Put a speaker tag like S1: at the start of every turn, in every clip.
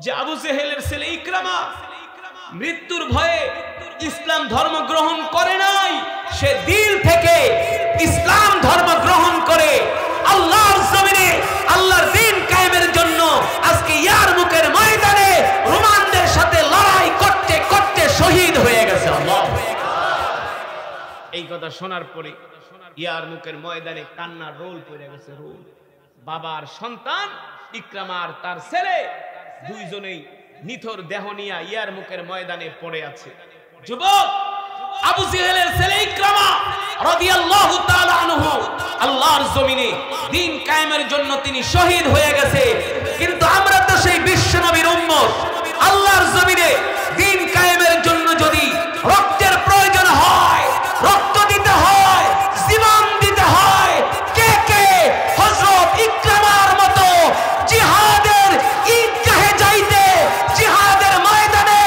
S1: যে আবু জেহেলের ছেলে ইকরামা মৃত্যুর ভয়ে ইসলাম ধর্ম গ্রহণ করে নাই, সে দিল থেকে ইসলাম ধর্ম গ্রহণ করে আল্লাহর জমিনে আল্লাহর দ্বীন কায়েমের জন্য আজকে ইয়ারমুকের ময়দানে রোমানদের সাথে লড়াই করতে করতে শহীদ হয়ে গেছে। আল্লাহ, এই কথা শোনার পরে ইয়ারমুকের ময়দানে কান্নার রোল পড়ে গেছে, রোল। বাবার সন্তান ইকরামা আর তার ছেলে দুইজনেই নিথর দেহ নিয়ে ইয়ারমুকের ময়দানে পড়ে আছে। যুবক আবু জেহেলের ছেলে ইকরামা রাদিয়াল্লাহু তাআলা আনহু আল্লাহর জমিনে দ্বীন কায়েমের জন্য তিনি শহীদ হয়ে গেছে। কিন্তু আমরা তো সেই বিশ্বনবীর উম্মত। আল্লাহর জমিনে দ্বীন কায়েমের জন্য যদি রক্তের প্রয়োজন হয়, রক্ত দিতে হয়, জীবন দিতে হয়, কে কে হযরত ইকরামার মতো জিহাদের ঈদগাহে যাইতে, জিহাদের ময়দানে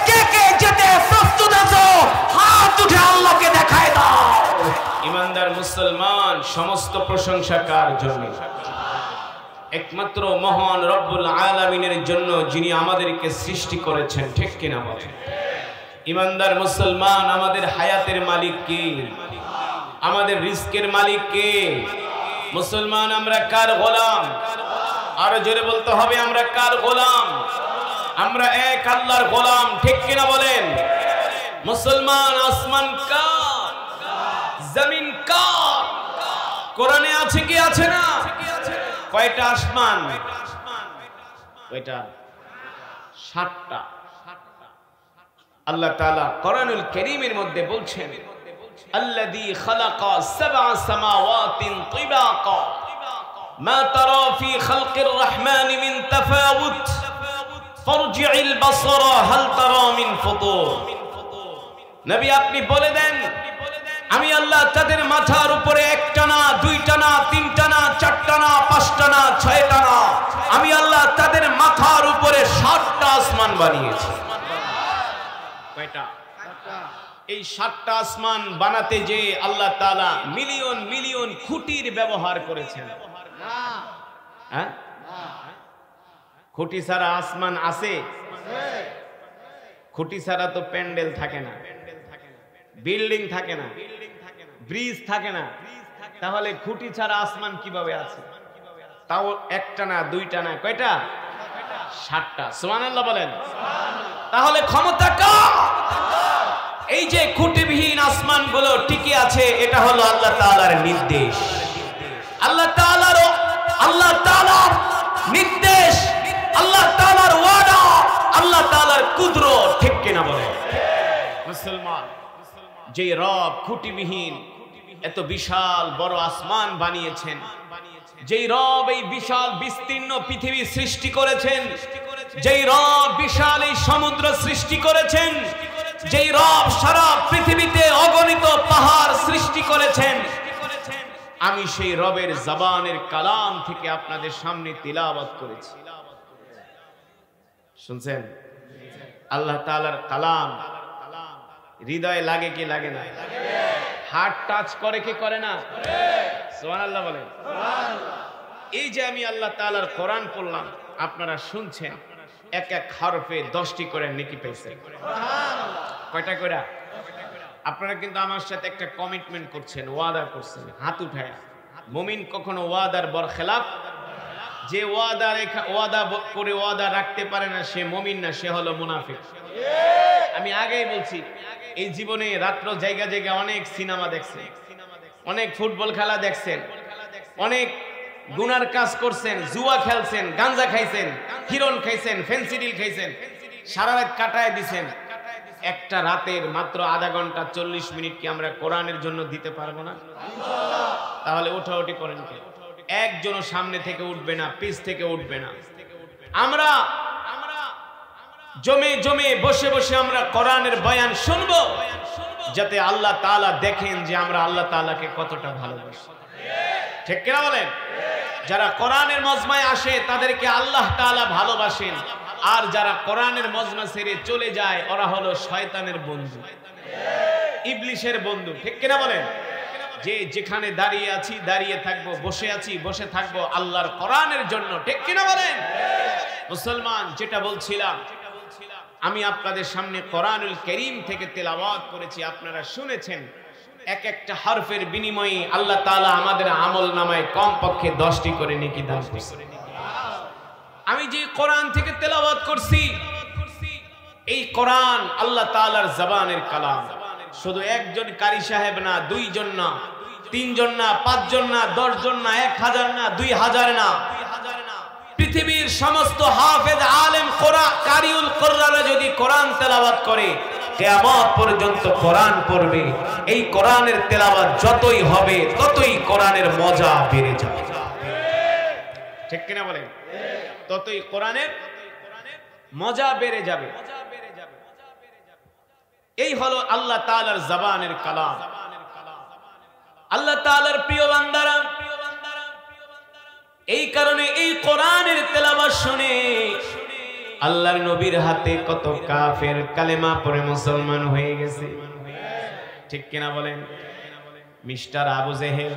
S1: কে কে যেতে প্রস্তুত আছো? হাত উঠে আল্লাহকে দেখায় দাও। ইমানদার মুসলমান, সমস্ত প্রশংসা কার জন্য? একমাত্র মহান রব্বুল আলামিনের জন্য, যিনি আমাদেরকে সৃষ্টি করেছেন। ঠিক কিনা বলেন? ইমানদার মুসলমান, আমাদের হায়াতের মালিক কে? আমাদের রিজকের মালিক কে? মুসলমান, আমরা কার গোলাম? আরো জোরে বলতে হবে, আমরা কার গোলাম? আমরা এক আল্লাহর গোলাম। ঠিক কিনা বলেন? মুসলমান, আসমান কার? জমিন কার? কোরআনে আছে কি আছে না? কয়টা আসমান? কয়টা? 7টা। আল্লাহ তাআলা কোরআনুল কারীমের মধ্যে বলছেন, আল্লাযী খালাকা সাবআ সামাওয়াতিন তিবাকা মা তারা ফি খালকির রহমান মিন তাফাউত ফারজি'ল বাসারা হাল তারা মিন ফুতুর। নবী, আপনি বলে দেন, আমি আল্লাহ তাদের মাথার উপরে 1টা না, 2টা না, 3টা না, 4টা না, 5টা না, 6টা না, আমি আল্লাহ তাদের মাথার উপরে 7টা আসমান বানিয়েছি। কয়টা? এই 7টা আসমান বানাতে যে আল্লাহ তাআলা মিলিয়ন মিলিয়ন খুঁটির ব্যবহার করেছেন। হ্যাঁ, খুঁটি ছাড়া আসমান আছে? খুঁটি ছাড়া তো প্যান্ডেল থাকে না, বিল্ডিং থাকে না, ব্রিজ থাকে না, তাহলে খুঁটি ছাড়া আসমান কিভাবে আছে? তাও 1টা না, 2টা না, কয়টা? 7টা। সুবহানাল্লাহ বলেন। তাহলে ক্ষমতা কার? এই যে খুঁটিবিহীন আসমানগুলো টিকে আছে, এটা হলো আল্লাহ তাআলার নির্দেশ। আল্লাহ তাআলার নির্দেশ, আল্লাহ তাআলার ওয়াদা, আল্লাহ তাআলার কুদরত। ঠিক কিনা বলেন? মুসলমান, যে রব খুঁটিবিহীন এত বিশাল বড় আসমান বানিয়েছেন, যেই রব এই বিশাল বিস্তীর্ণ পৃথিবী সৃষ্টি করেছেন, যেই রব বিশাল এই সমুদ্র সৃষ্টি করেছেন, যেই রব সারা পৃথিবীতে অগণিত পাহাড় সৃষ্টি করেছেন, আমি সেই রবের জবানের কালাম থেকে আপনাদের সামনে তিলাওয়াত করেছি। শুনছেন? আল্লাহ তাআলার কালাম হৃদয়ে লাগে কি লাগে না? হার্ট টাচ করে কি করে না? সুবহানাল্লাহ বলেন। এই যে আমি আল্লাহ তাআলার কোরআন পড়লাম, আপনারা শুনছেন, এক এক হরফে 10টি করে নেকি পেয়েছেন। কয়টা করে? আপনারা কিন্তু আমার সাথে একটা কমিটমেন্ট করছেন, ওয়াদা করছেন, হাত উঠায়। মুমিন কখনো ওয়াদার বরখেলাফ, যে ওয়াদা করে ওয়াদা রাখতে পারে না, সে মুমিন না, সে হলো মুনাফিক। আমি আগেই বলছি, এই জীবনে রাত্র জায়গা জায়গা অনেক সিনেমা দেখছেন, অনেক ফুটবল খেলা দেখছেন, অনেক গুনার কাজ করছেন, জুয়া খেলছেন, গাঞ্জা খাইছেন, হিরন খাইছেন, ফেন্সিডিল খাইছেন, সারা রাত কাটায় দিছেন। একটা রাতের মাত্র আধা ঘন্টা 40 মিনিট কি আমরা কোরআনের জন্য দিতে পারবো না? তাহলে ওঠাউঠি করেন কে? একজনও সামনে থেকে উঠবে না, পিছ থেকে উঠবে না। আমরা জমে জমে বসে বসে আমরা কোরআনের বয়ান শুনবো, যাতে আল্লাহ তাআলা দেখেন যে আমরা আল্লাহ তাআলাকে কতটা ভালোবাসি। ঠিক কিনা বলেন? যারা কোরআনের মজমায় আসে তাদেরকে আল্লাহ তাআলা ভালোবাসেন, আর যারা কোরআনের মজমা ছেড়ে চলে যায় ওরা হলো শয়তানের বন্ধু, ইবলিশের বন্ধু। ঠিক কিনা বলেন? যে যেখানে দাঁড়িয়ে আছি দাঁড়িয়ে থাকবো, বসে আছি বসে থাকবো আল্লাহর কোরআনের জন্য। ঠিক কিনা বলেন? মুসলমান, যেটা বলছিলাম, আমি আপনাদের সামনে কোরআনুল কারীম থেকে তেলাওয়াত করেছি, আপনারা শুনেছেন। এক একটা হরফের বিনিময়ে আল্লাহ তাআলা আমাদের আমলনামায় কমপক্ষে 10টি করে নেকি দান করেন। আমি যে কোরআন থেকে তেলাওয়াত করছি, এই কোরআন আল্লাহ তাআলার জবানের কালাম। শুধু একজন কারি সাহেব না, দুইজন না, তিনজন না, পাঁচজন না, 10 জন না, 1000 না, 2000 না, পৃথিবীর সমস্ত হাফেজ আলেম কারিউল কুরআনরা যদি কোরআন তেলাওয়াত করে কিয়ামত পর্যন্ত কোরআন পড়বে। এই কোরআনের তেলাওয়াত যতই হবে ততই কোরআনের মজা বেড়ে যাবে, ঠিক কিনা বলেন? ততই কোরআনের মজা বেড়ে যাবে। এই হলো আল্লাহ তাআলার জবানের কালাম। আল্লাহ তাআলার প্রিয় বান্দারা, এই কারণে এই কোরআনের তেলাওয়াত শুনে আল্লাহর নবীর হাতে কত কাফের কালেমা পড়ে মুসলমান হয়ে গেছে, ঠিক কিনা বলেন? মিস্টার আবু জেহেল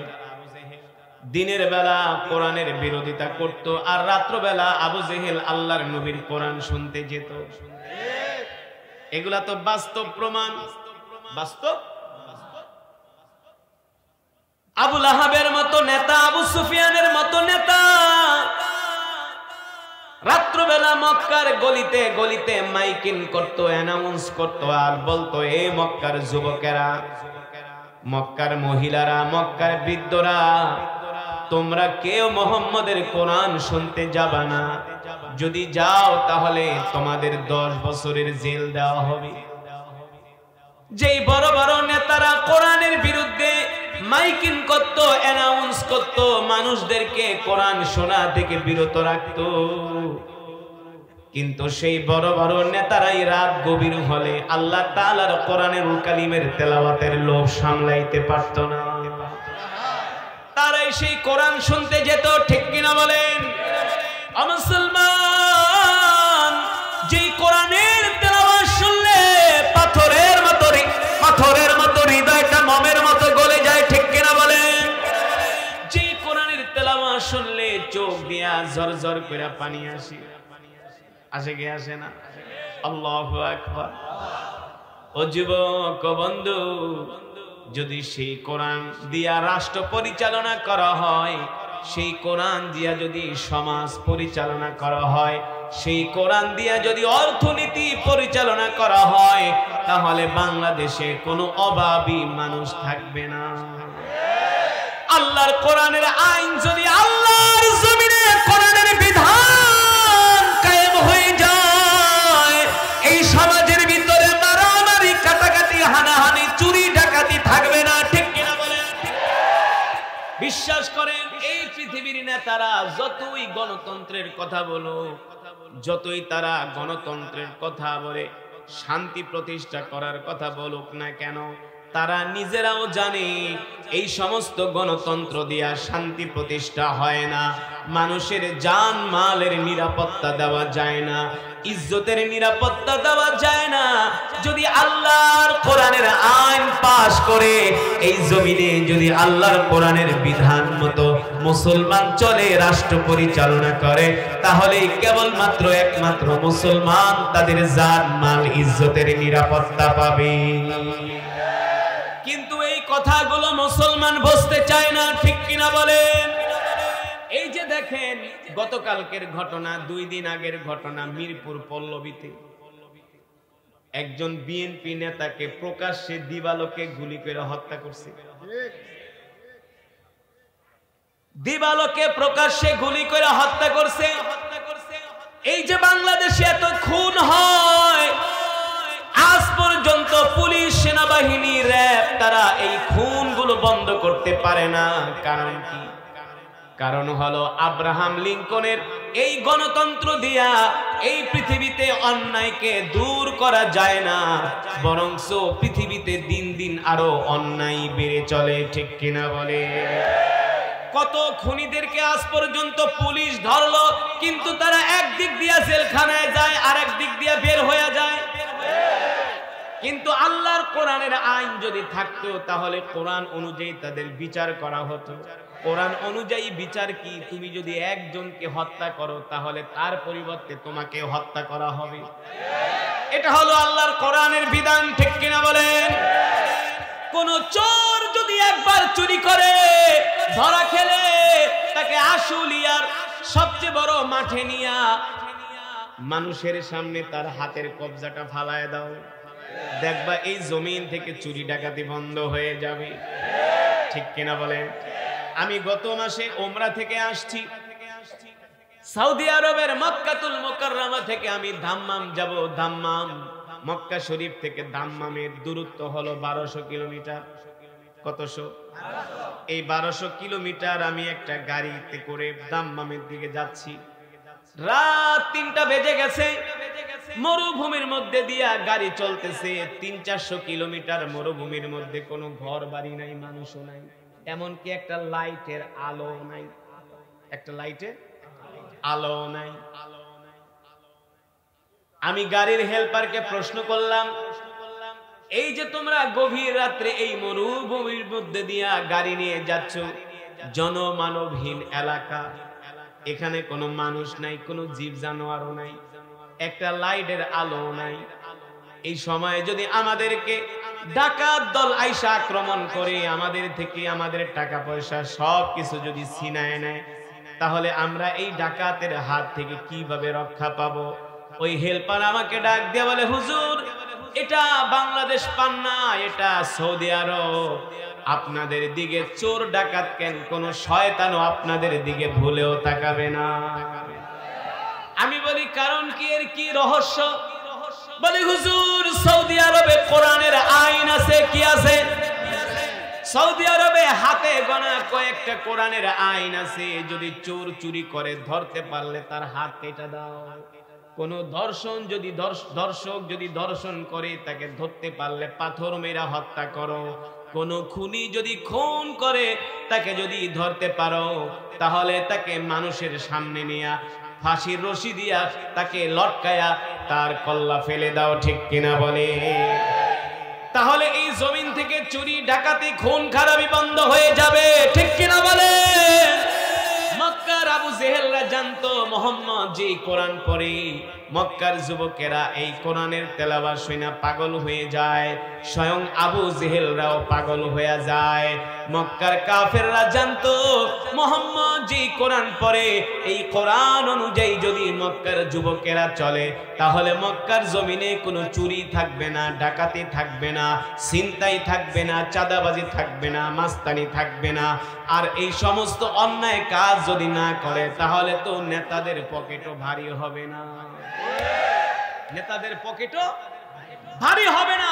S1: দিনের বেলা কোরআনের বিরোধিতা করত, আর রাত্র বেলা আবু জেহেল আল্লাহর নবীর কোরআন শুনতে যেত। এগুলা তো বাস্তব প্রমাণ, বাস্তব। আবু লাহাবের মতো নেতা, আবু সুফিয়ানের মতো নেতা রাত্রবেলা মক্কার গলিতে গলিতে মাইকিং করতো, অ্যানাউন্স করতো, আর বলতো, এ মক্কার যুবকেরা, মক্কার মহিলারা, মক্কার বৃদ্ধরা, তোমরা কেউ মুহাম্মদের কোরআন শুনতে যাবা না। যদি যাও তাহলে তোমাদের 10 বছরের জেল দেওয়া হবে। যেই বড় বড় নেতারা কোরআনের বিরুদ্ধে মাইকিং করতো, অ্যানাউন্স করতো, মানুষদেরকে কোরআন শোনা থেকে বিরত রাখতো, কিন্তু সেই বড় বড় নেতারাই রাত গভীর হলে আল্লাহ তাআলার কোরআনের কালিমের তেলাওয়াতের লোভ সামলাইতে পারত না। তারাই সেই কোরআন শুনতে যেত, ঠিক কিনা বলেন? মুসলমান, যেই কোরআনের তেলাওয়াত শুনলে পাথরের মতো হৃদয়টা মোমের মতো গলে যায়, ঠিক কিনা বলেন? যেই কোরআনের তেলাওয়াত শুনলে চোখ দিয়া ঝরঝর করে পানি আসে কি আসে না? আল্লাহু আকবার। ও যুবক বন্ধু, যদি সেই কোরআন দিয়া রাষ্ট্র পরিচালনা করা হয়, সেই কোরআন দিয়া যদি সমাজ পরিচালনা করা হয়, সেই কোরআন দিয়া যদি অর্থনীতি পরিচালনা করা হয়, তাহলে বাংলাদেশে কোনো অভাবী মানুষ থাকবে না। আল্লাহর কোরআনের আইন যদি আল্লাহর জমিনে কোরআনের বিধান কায়েম হয়ে যায়, এই সমাজের ভিতরে মারামারি, কাটাকাটি, হানাহানি, চুরি ডাকাতি থাকবে না, ঠিক কিনা বলেন? বিশ্বাস করেন, এই পৃথিবীর নেতারা যতই গণতন্ত্রের কথা বলো, যতই তারা গণতন্ত্রের কথা বলে, শান্তি প্রতিষ্ঠা করার কথা বলুক না কেন, তারা নিজেরাও জানে এই সমস্ত গণতন্ত্র দিয়া শান্তি প্রতিষ্ঠা হয় না। মানুষের জান মালের নিরাপত্তা দেওয়া যায় না, ইজ্জতের নিরাপত্তা দেওয়া যায় না। যদি আল্লাহর কোরআনের আইন পাশ করে এই জমিনে যদি আল্লাহর কোরআনের বিধান মতো মুসলমান চলে, রাষ্ট্র পরিচালনা করে, তাহলে কেবলমাত্র একমাত্র মুসলমান তাদের জান মাল ইজ্জতের নিরাপত্তা পাবে। কিন্তু এই কথাগুলো মুসলমান বুঝতে চায় না, ঠিক কিনা বলেন? এই যে দেখেন, গতকালকের ঘটনা, 2 দিন আগের ঘটনা, মিরপুর পল্লবীতে একজন বিএনপি নেতাকে প্রকাশ্যে দিবালোকে গুলি করে হত্যা করছে। দিবালোকে প্রকাশ্যে গুলি করে হত্যা করছে। এই যে বাংলাদেশে এত খুন হয়, আজ পর্যন্ত পুলিশ, সেনাবাহিনী, র্যাব তারা এই খুনগুলো বন্ধ করতে পারে না। কারণ কি? কারণ হলো আব্রাহাম লিঙ্কনের এই গণতন্ত্র দিয়া এই পৃথিবীতে অন্যায়কে দূর করা যায় না, বরঞ্চ পৃথিবীতে দিন দিন আরো অন্যায় বেড়ে চলে, ঠিক কিনা বলে? কত খুনিদেরকে আজ পর্যন্ত পুলিশ ধরলো, কিন্তু তারা একদিক দিয়া জেলখানায় যায়, আর একদিক দিয়া বের হয়ে যায়। কিন্তু আল্লাহর কোরআনের আইন যদি থাকতো, তাহলে কোরআন অনুযায়ী তাদের বিচার করা হতো। কোরআন অনুযায়ী বিচার কি? তুমি যদি একজনকে হত্যা করো তাহলে তার পরিবর্তে তোমাকে হত্যা করা হবে। এটা হলো আল্লাহর কোরআনের বিধান, ঠিক কিনা বলেন? কোন চোর যদি একবার চুরি করে ধরা খেলে তাকে আশুলিয়ার সবচেয়ে বড় মাঠে নিয়া মানুষের সামনে তার হাতের কবজাটা ফালায় দাও, দেখবা এই জমিন থেকে চুরি ডাকাতি বন্ধ হয়ে যাবে, ঠিক কিনা বলেন? আমি গত মাসে ওমরা থেকে আসছি, সৌদি আরবের মক্কাতুল মুকাররমা থেকে আমি দাম্মাম যাব। দাম্মাম মক্কা শরীফ থেকে দাম্মামের দূরত্ব হলো 1200 কিলোমিটার। কতশো? এই 1200 কিলোমিটার আমি একটা গাড়িতে করে দাম্মামের দিকে যাচ্ছি। রাত 3টা বেজে গেছে, মরুভূমির মধ্যে দিয়া গাড়ি চলতেছে। 300-400 কিলোমিটার মরুভূমির মধ্যে কোনো ঘর বাড়ি নাই, মানুষও নাই, এমনকি একটা লাইটের আলো নাই, একটা লাইটের আলো নাই। আমি গাড়ির হেল্পারকে প্রশ্ন করলাম, এই যে তোমরা গভীর রাত্রে এই মরুভূমির মধ্যে দিয়া গাড়ি নিয়ে যাচ্ছ, জনমানবহীন এলাকা, এখানে কোনো মানুষ নাই, কোনো জীব জানোয়ারও নাই, একটা লাইটের আলো নাই, এই সময়ে যদি আমাদেরকে ডাকাত দল আইসা আক্রমণ করে আমাদের থেকে আমাদের টাকা পয়সা সব কিছু যদি ছিনায় নেয়, তাহলে আমরা এই ডাকাতের হাত থেকে কিভাবে রক্ষা পাবো? ওই হেল্পার আমাকে ডাক দিয়ে বলে, হুজুর এটা বাংলাদেশ পান না, এটা সৌদি আরব, আপনাদের দিকে চোর ডাকাত কেন, কোন শয়তানও আপনাদের দিকে ভুলেও তাকাবে না। আমি বলি কারণ কি, এর কি রহস্য? বলি হুজুর সৌদি আরবে কোরআনের আইন আছে। কি আছে? সৌদি আরবে হাতে গোনা কয়েকটা কোরআনের আইন আছে। যদি চোর চুরি করে ধরতে পারলে তার হাত কেটে দাও। কোন দর্শক যদি দর্শন করে তাকে ধরতে পারলে পাথর মেরা হত্যা করো। কোন খুনি যদি খুন করে তাকে যদি ধরতে পারো তাহলে তাকে মানুষের সামনে নিয়ে ফাঁসির রশি দিয়া তাকে লটকায়া তার কল্লা ফেলে দাও, ঠিক কিনা বলে? তাহলে এই জমিন থেকে চুরি ডাকাতি খুন খারাপি বন্ধ হয়ে যাবে, ঠিক কিনা বলে? মক্কার আবু জেহেলরা জানতো মুহাম্মদ যে কোরআন পড়ে, মক্কার যুবকেরা এই কোরআনের তেলাওয়াত শুনে পাগল হয়ে যায়, স্বয়ং আবু জেহেলরাও পাগল হয়ে যায়। মক্কার কাফেররা জানতো মুহাম্মদ যে কোরআন পড়ে, এই কোরআন অনুযায়ী যদি মক্কার যুবকেরা চলে তাহলে মক্কার জমিনে কোনো চুরি থাকবে না, ডাকাতি থাকবে না, ছিনতাই থাকবে না, চাঁদাবাজি থাকবে না, মাস্তানি থাকবে না। আর এই সমস্ত অন্যায় কাজ যদি না করে তাহলে তো নেতাদের পকেটও ভারী হবে না, নেতাদের পকেটও ভারী হবে না।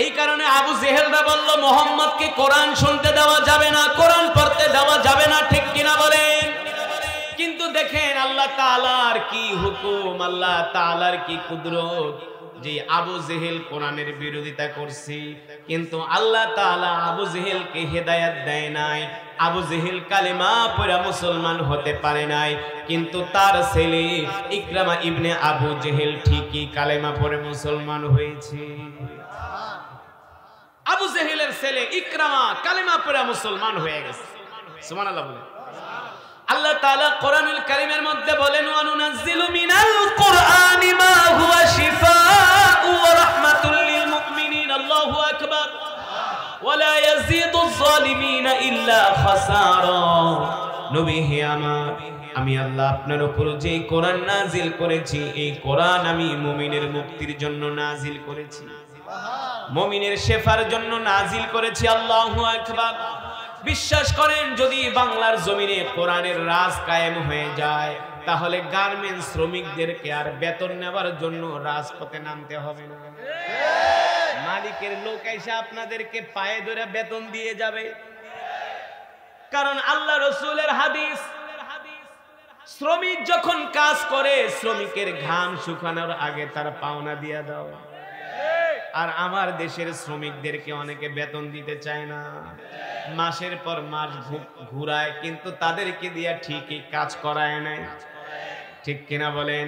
S1: এই কারণে আবু জেহেলরা বলল মুহাম্মদকে কোরআন শুনতে দেওয়া যাবে না, কোরআন পড়তে দেওয়া যাবে না, ঠিক কিনা বলেন? কিন্তু দেখেন আল্লাহ তাআলার কি হুকুম, আল্লাহ তাআলার কি কুদরত, যে আবু জেহেল কোরআনের বিরোধিতা করছে কিন্তু আল্লাহ তাআলা আবু জেহেলকে হেদায়েত দেয় নাই। আবু জেহেল কালেমা পড়ে মুসলমান হতে পারে নাই, কিন্তু তার ছেলে ইকরামা ইবনে আবু জেহেল ঠিকই কালেমা পড়ে মুসলমান হয়েছে। আবু জেহেলের ছেলে ইকরামা কালেমা পড়ে মুসলমান হয়ে গেছে। সুবহানাল্লাহ বলে। আল্লাহ তাআলা কোরআনুল কারীমের মধ্যে বলেন, ওয়া নুনাজ্জিলু মিনাল কুরআনি মা হুয়া শিফাa'u ওয়া রাহমাতুল লিল মুমিনিন। আল্লাহু আকবার। ওয়া লা ইয়াজিদুয যালিমিনা ইল্লা খাসারা। নবী হে আমার, আমি আল্লাহ আপনার উপর যে কোরআন নাজিল করেছি এই কোরআন আমি মুমিনের মুক্তির জন্য নাজিল করেছি, মুমিনের শেফার জন্য নাজিল করেছি। আল্লাহু আকবার। বিশ্বাস করেন যদি বাংলার জমিনে কোরআনের রাজ কায়েম হয়ে যায় তাহলে গার্মেন্টস শ্রমিকদেরকে আর বেতন নেওয়ার জন্য রাজপথে নামতে হবে না। মালিকের লোক এসে আপনাদেরকে পায়ে ধরে বেতন দিয়ে যাবে। কারণ আল্লাহ রাসূলের হাদিস, শ্রমিক যখন কাজ করে শ্রমিকের ঘাম শুকানোর আগে তার পাওনা দিয়ে দাও। আর আমার দেশের শ্রমিকদেরকে অনেকে বেতন দিতে চায় না, মাসের পর মাস ঘুরায় কিন্তু তাদেরকে দিয়ে ঠিকই কাজ করায় নাই, ঠিক কিনা বলেন?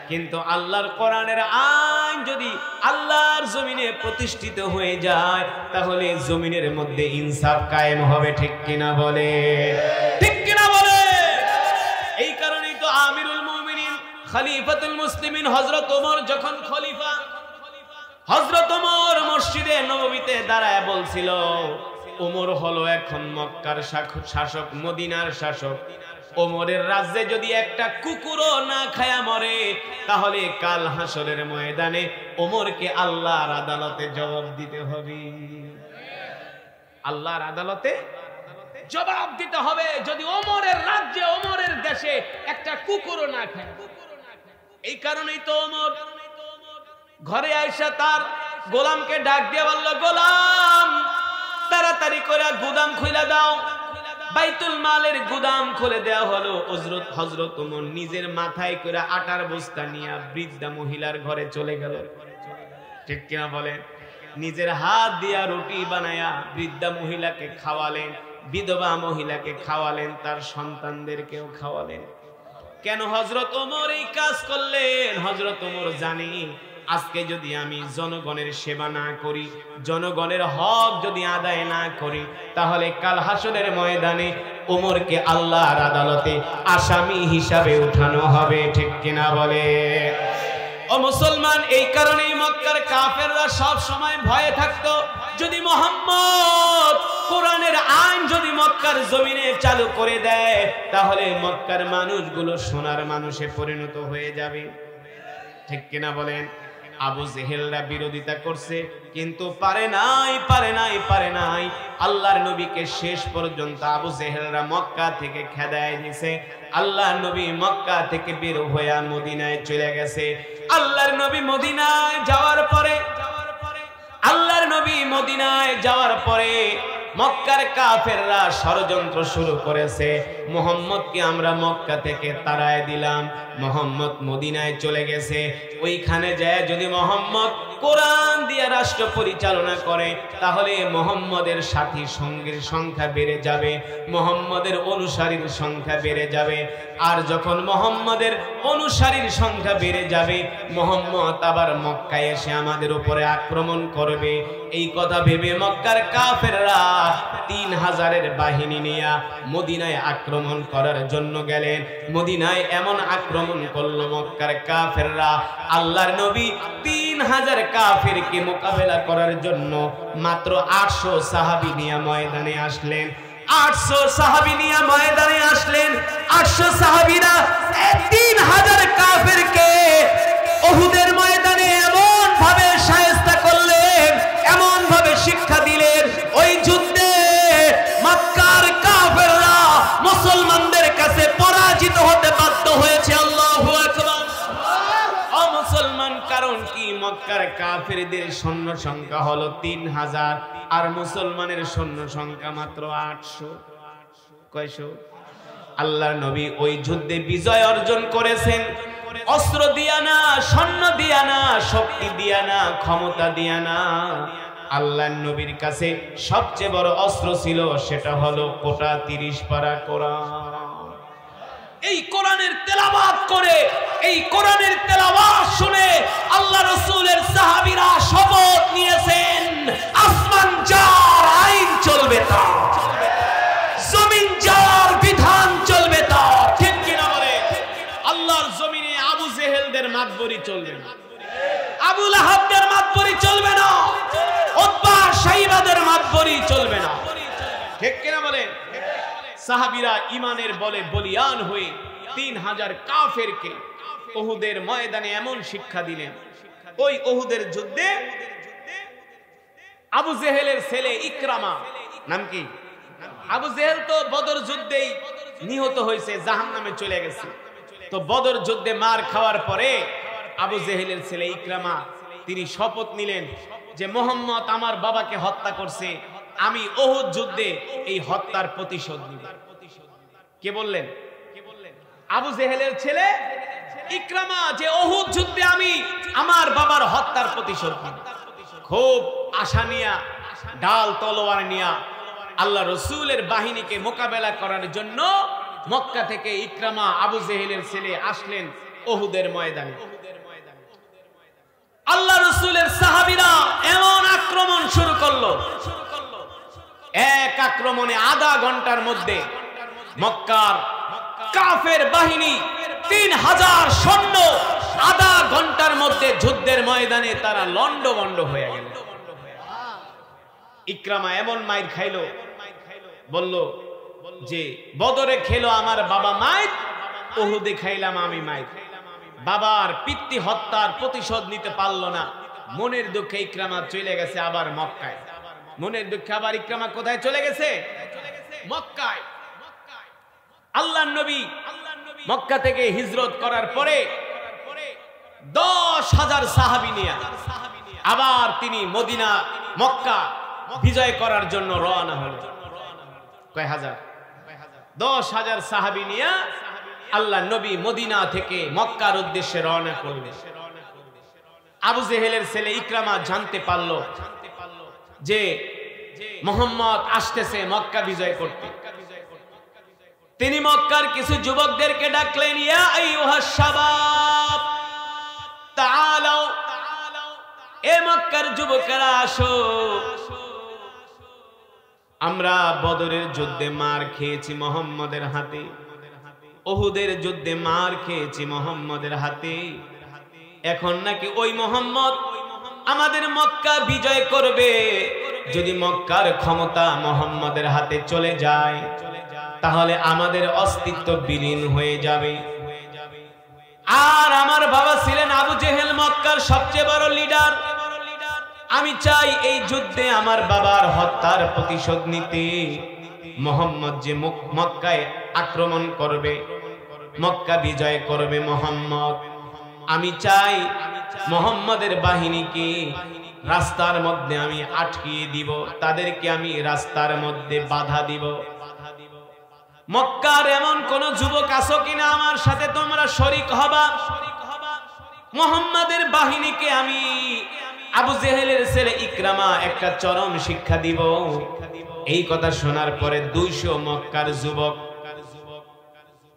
S1: কিন্তু আল্লাহর কোরআনের আইন আইন যদি আল্লাহর জমিনে প্রতিষ্ঠিত হয়ে যায় তাহলে জমিনের মধ্যে ইনসাফ কায়েম হবে, ঠিক কিনা বলে? ঠিক কিনা বলে? এই কারণেই তো আমিরুল মুমিনিন খলিফাতুল মুসলিমিন হযরত ওমর যখন খলিফা, হযরত ওমর মসজিদে নববীতে দাঁড়ায় বলছিল, ওমর হলো এখন মক্কার শাসক, মদিনার শাসক। ওমরের রাজ্যে যদি একটা কুকুরও না খায়া মরে তাহলে কাল হাসরের ময়দানে ওমরকে আল্লাহর আদালতে জবাব দিতে হবে। আল্লাহর আদালতে জবাব দিতে হবে যদি ওমরের রাজ্যে, ওমরের দেশে একটা কুকুরও না খায়। এই কারণেই তো ওমর ঘরে আয়েশা তার গোলামকে ডাক দিয়ে বলল, গোলাম তাড়াতাড়ি করে গুদাম খুলে দাও। বাইতুল মালের গুদাম খুলে দেওয়া হলো। হযরত ওমর নিজের মাথায় করে আটার বস্তা নিয়ে বৃদ্ধা মহিলার ঘরে চলে গেল, ঠিক কিনা বলেন? নিজের হাত দিয়া রুটি বানায়া বৃদ্ধা মহিলাকে খাওয়ালেন, বিধবা মহিলাকে খাওয়ালেন, তার সন্তানদেরকেও খাওয়ালেন। কেন হযরত ওমর এই কাজ করলেন? হযরত ওমর জানি আজকে যদি আমি জনগণের সেবা না করি, জনগণের হক যদি আদায় না করি, তাহলে কাল হাসরের ময়দানে ওমরকে আল্লাহর আদালতে আসামি হিসাবে উঠানো হবে, ঠিক কিনা বলে? ও মুসলমান, এই কারণেই মক্কার কাফেররা সব সময় ভয়ে থাকতো, যদি মুহাম্মদ কোরআনের আইন যদি মক্কার জমিনে চালু করে দেয় তাহলে মক্কার মানুষগুলো সোনার মানুষে পরিণত হয়ে যাবে, ঠিক কিনা বলেন? আবু জেহেলরা বিরোধিতা করছে কিন্তু পারে নাই। আল্লাহর নবীকে শেষ পর্যন্ত আবু জেহেলরা মক্কা থেকে খেদায় দিয়েছে। আল্লাহর নবী মক্কা থেকে বের হয়ে মদিনায় চলে গেছে। আল্লাহর নবী মদিনায় যাওয়ার পরে মক্কার কাফেররা ষড়যন্ত্র শুরু করেছে। মুহাম্মদকে আমরা মক্কা থেকে তাড়ায় দিলাম, মুহাম্মদ মদিনায় চলে গেছে। ওইখানে যায় যদি মুহাম্মদ কোরআন দিয়ে রাষ্ট্র পরিচালনা করে তাহলে মুহাম্মদের সাথী সঙ্গীর সংখ্যা বেড়ে যাবে, মুহাম্মদের অনুসারীর সংখ্যা বেড়ে যাবে। আর যখন মুহাম্মদের অনুসারীর সংখ্যা বেড়ে যাবে, মুহাম্মদ আবার মক্কায় এসে আমাদের উপরে আক্রমণ করবে। এই কথা ভেবে মক্কার কাফেররা 3000-এর বাহিনী নিয়ে মদিনায় আক্রমণ করার জন্য গেলেন। মদিনায় এমন আক্রমণ করলো মক্কার কাফেররা, আল্লাহর নবী 3000 কাফেরকে মোকাবেলা করার জন্য মাত্র 800 সাহাবী নিয়ে ময়দানে আসলেন। 800 সাহাবী নিয়ে ময়দানে আসলেন। 800 সাহাবীরা 3000 কাফেরকে উহুদের ময়দানে এমন ভাবে শায়েস্তা করলেন, এমন ভাবে শিক্ষা দিলেন, ওই যুদ্ধে মক্কার কাফেররা মুসলমানদের কাছে পরাজিত হতে বাধ্য হয়েছে। আল্লাহু আকবার। ও মুসলমান, কারণ কি? মক্কার কাফেরদের সৈন্য সংখ্যা হলো 3000 আর মুসলমানের সৈন্য সংখ্যা মাত্র 800। কয়শো? আল্লাহর নবী ওই যুদ্ধে বিজয় অর্জন করেছেন। অস্ত্র দিয়া না, সৈন্য দিয়া না, শক্তি দিয়া না, ক্ষমতা দিয়া না। আল্লাহর নবীর কাছে সবচেয়ে বড় অস্ত্র ছিল, সেটা হলো কোটা 30 পারা কোরআন। এই কোরআনের তেলাওয়াত করে, এই কোরআনের তেলাওয়াত শুনে আল্লাহ রাসূলের সাহাবীরা শপথ নিয়েছেন, আসমান যার আইন চলবে তার, জমিন যার বিধান চলবে তার, ঠিক কিনা বলে? আল্লাহর জমিনে আবু জেহেলদের মাতবরি চলবে না, আবু লাহাবদের মাতবরি চলবে না, উতবা শাইবাদের মাতবরি চলবে না, ঠিক কিনা বলে? সাহাবীরা ঈমানের বলে বলিয়ান হয়ে 3000 কাফেরকে উহুদের ময়দানে এমন শিক্ষা দিলেন। ওই উহুদের যুদ্ধে আবু জেহেলের ছেলে ইকরামা, নাম কি? আবু জেহেল তো বদর যুদ্ধেই নিহত হয়েছে, জাহান্নামে চলে গেছে। তো বদর যুদ্ধে মার খাওয়ার পরে আবু জেহেলের ছেলে ইকরামা তিনি শপথ নিলেন যে মুহাম্মদ আমার বাবাকে হত্যা করছে, আমি উহুদ যুদ্ধে এই হত্যার প্রতিশোধ নিব। কে বললেন? আবু জেহেলের ছেলে ইকরামা, যে উহুদ যুদ্ধে আমি আমার বাবার হত্যার প্রতিশোধ নিব। খুব আশা নিয়া, ঢাল তলোয়ার নিয়া আল্লাহ রাসূলের বাহিনীকে মোকাবেলা করার জন্য মক্কা থেকে ইকরামা আবু জেহেলের ছেলে আসলেন উহুদের ময়দানে। আল্লাহ সাহাবীরা এমন আক্রমণ শুরু করলো, এক আক্রমণে আধা ঘন্টার মধ্যে মক্কার কাফের বাহিনী 3000 সৈন্য আধা ঘন্টার মধ্যে যুদ্ধের ময়দানে তারা লন্ডভন্ড হয়ে গেল। ইকরামা এমন মাইর খাইলো, বলল যে বদরে খেলো আমার বাবা মাইর, উহুদে খাইলাম আমি মাইর। বাবার পিতৃ হত্যার প্রতিশোধ নিতে পারলো না, মনের দুঃখে ইকরামা চলে গেছে আবার মক্কায়। মনের দুঃখে আবার ইকরামা কোথায় চলে গেছে? মক্কায়। আল্লাহর নবী মক্কা থেকে হিজরত করার পরে 10,000 সাহাবী নিয়ে আবার তিনি মদিনা মক্কা বিজয় করার জন্য রওনা হলেন। কয় হাজার? 10,000 সাহাবী নিয়ে আল্লাহর নবী মদিনা থেকে মক্কার উদ্দেশ্যে রওনা করলেন। আবু জেহেলের ছেলে ইকরামা জানতে পারল যে মুহাম্মদ আসতেছে মক্কা বিজয় করতে। তিনি মক্কার কিছু যুবকদেরকে ডাকলেন, ইয়া আইয়ুহাস শাবাব তাআলাও, এ মক্কার যুবকেরা আসো, আমরা বদরের যুদ্ধে মার খেয়েছি মুহাম্মদের হাতে, উহুদের যুদ্ধে মার খেয়েছি মুহাম্মদের হাতে, এখন নাকি ওই মুহাম্মদ আমাদের মক্কা বিজয় করবে। যদি মক্কার ক্ষমতা মুহাম্মদের হাতে চলে যায় তাহলে আমাদের অস্তিত্ব বিলীন হয়ে যাবে। আর আমার বাবা ছিলেন আবু জেহেল, মক্কার সবচেয়ে বড় লিডার। আমি চাই এই যুদ্ধে আমার বাবার হত্যার প্রতিশোধ নিতে। মুহাম্মদ যে মক্কায় আক্রমণ করবে, মক্কা বিজয় করবে মুহাম্মদ, আমি চাই মুহাম্মদের বাহিনীকে রাস্তার মধ্যে আমি আটকিয়ে দিব, তাদেরকে আমি রাস্তার মধ্যে বাধা দিব। মক্কার এমন কোন যুবক আছো কিনা আমার সাথে তোমরা শরীক হবা? মুহাম্মাদের বাহিনীকে আমি আবু জেহেলের ছেলে ইকরামা একটা চরম শিক্ষা দিব। এই কথা শোনার পরে 200 মক্কার যুবক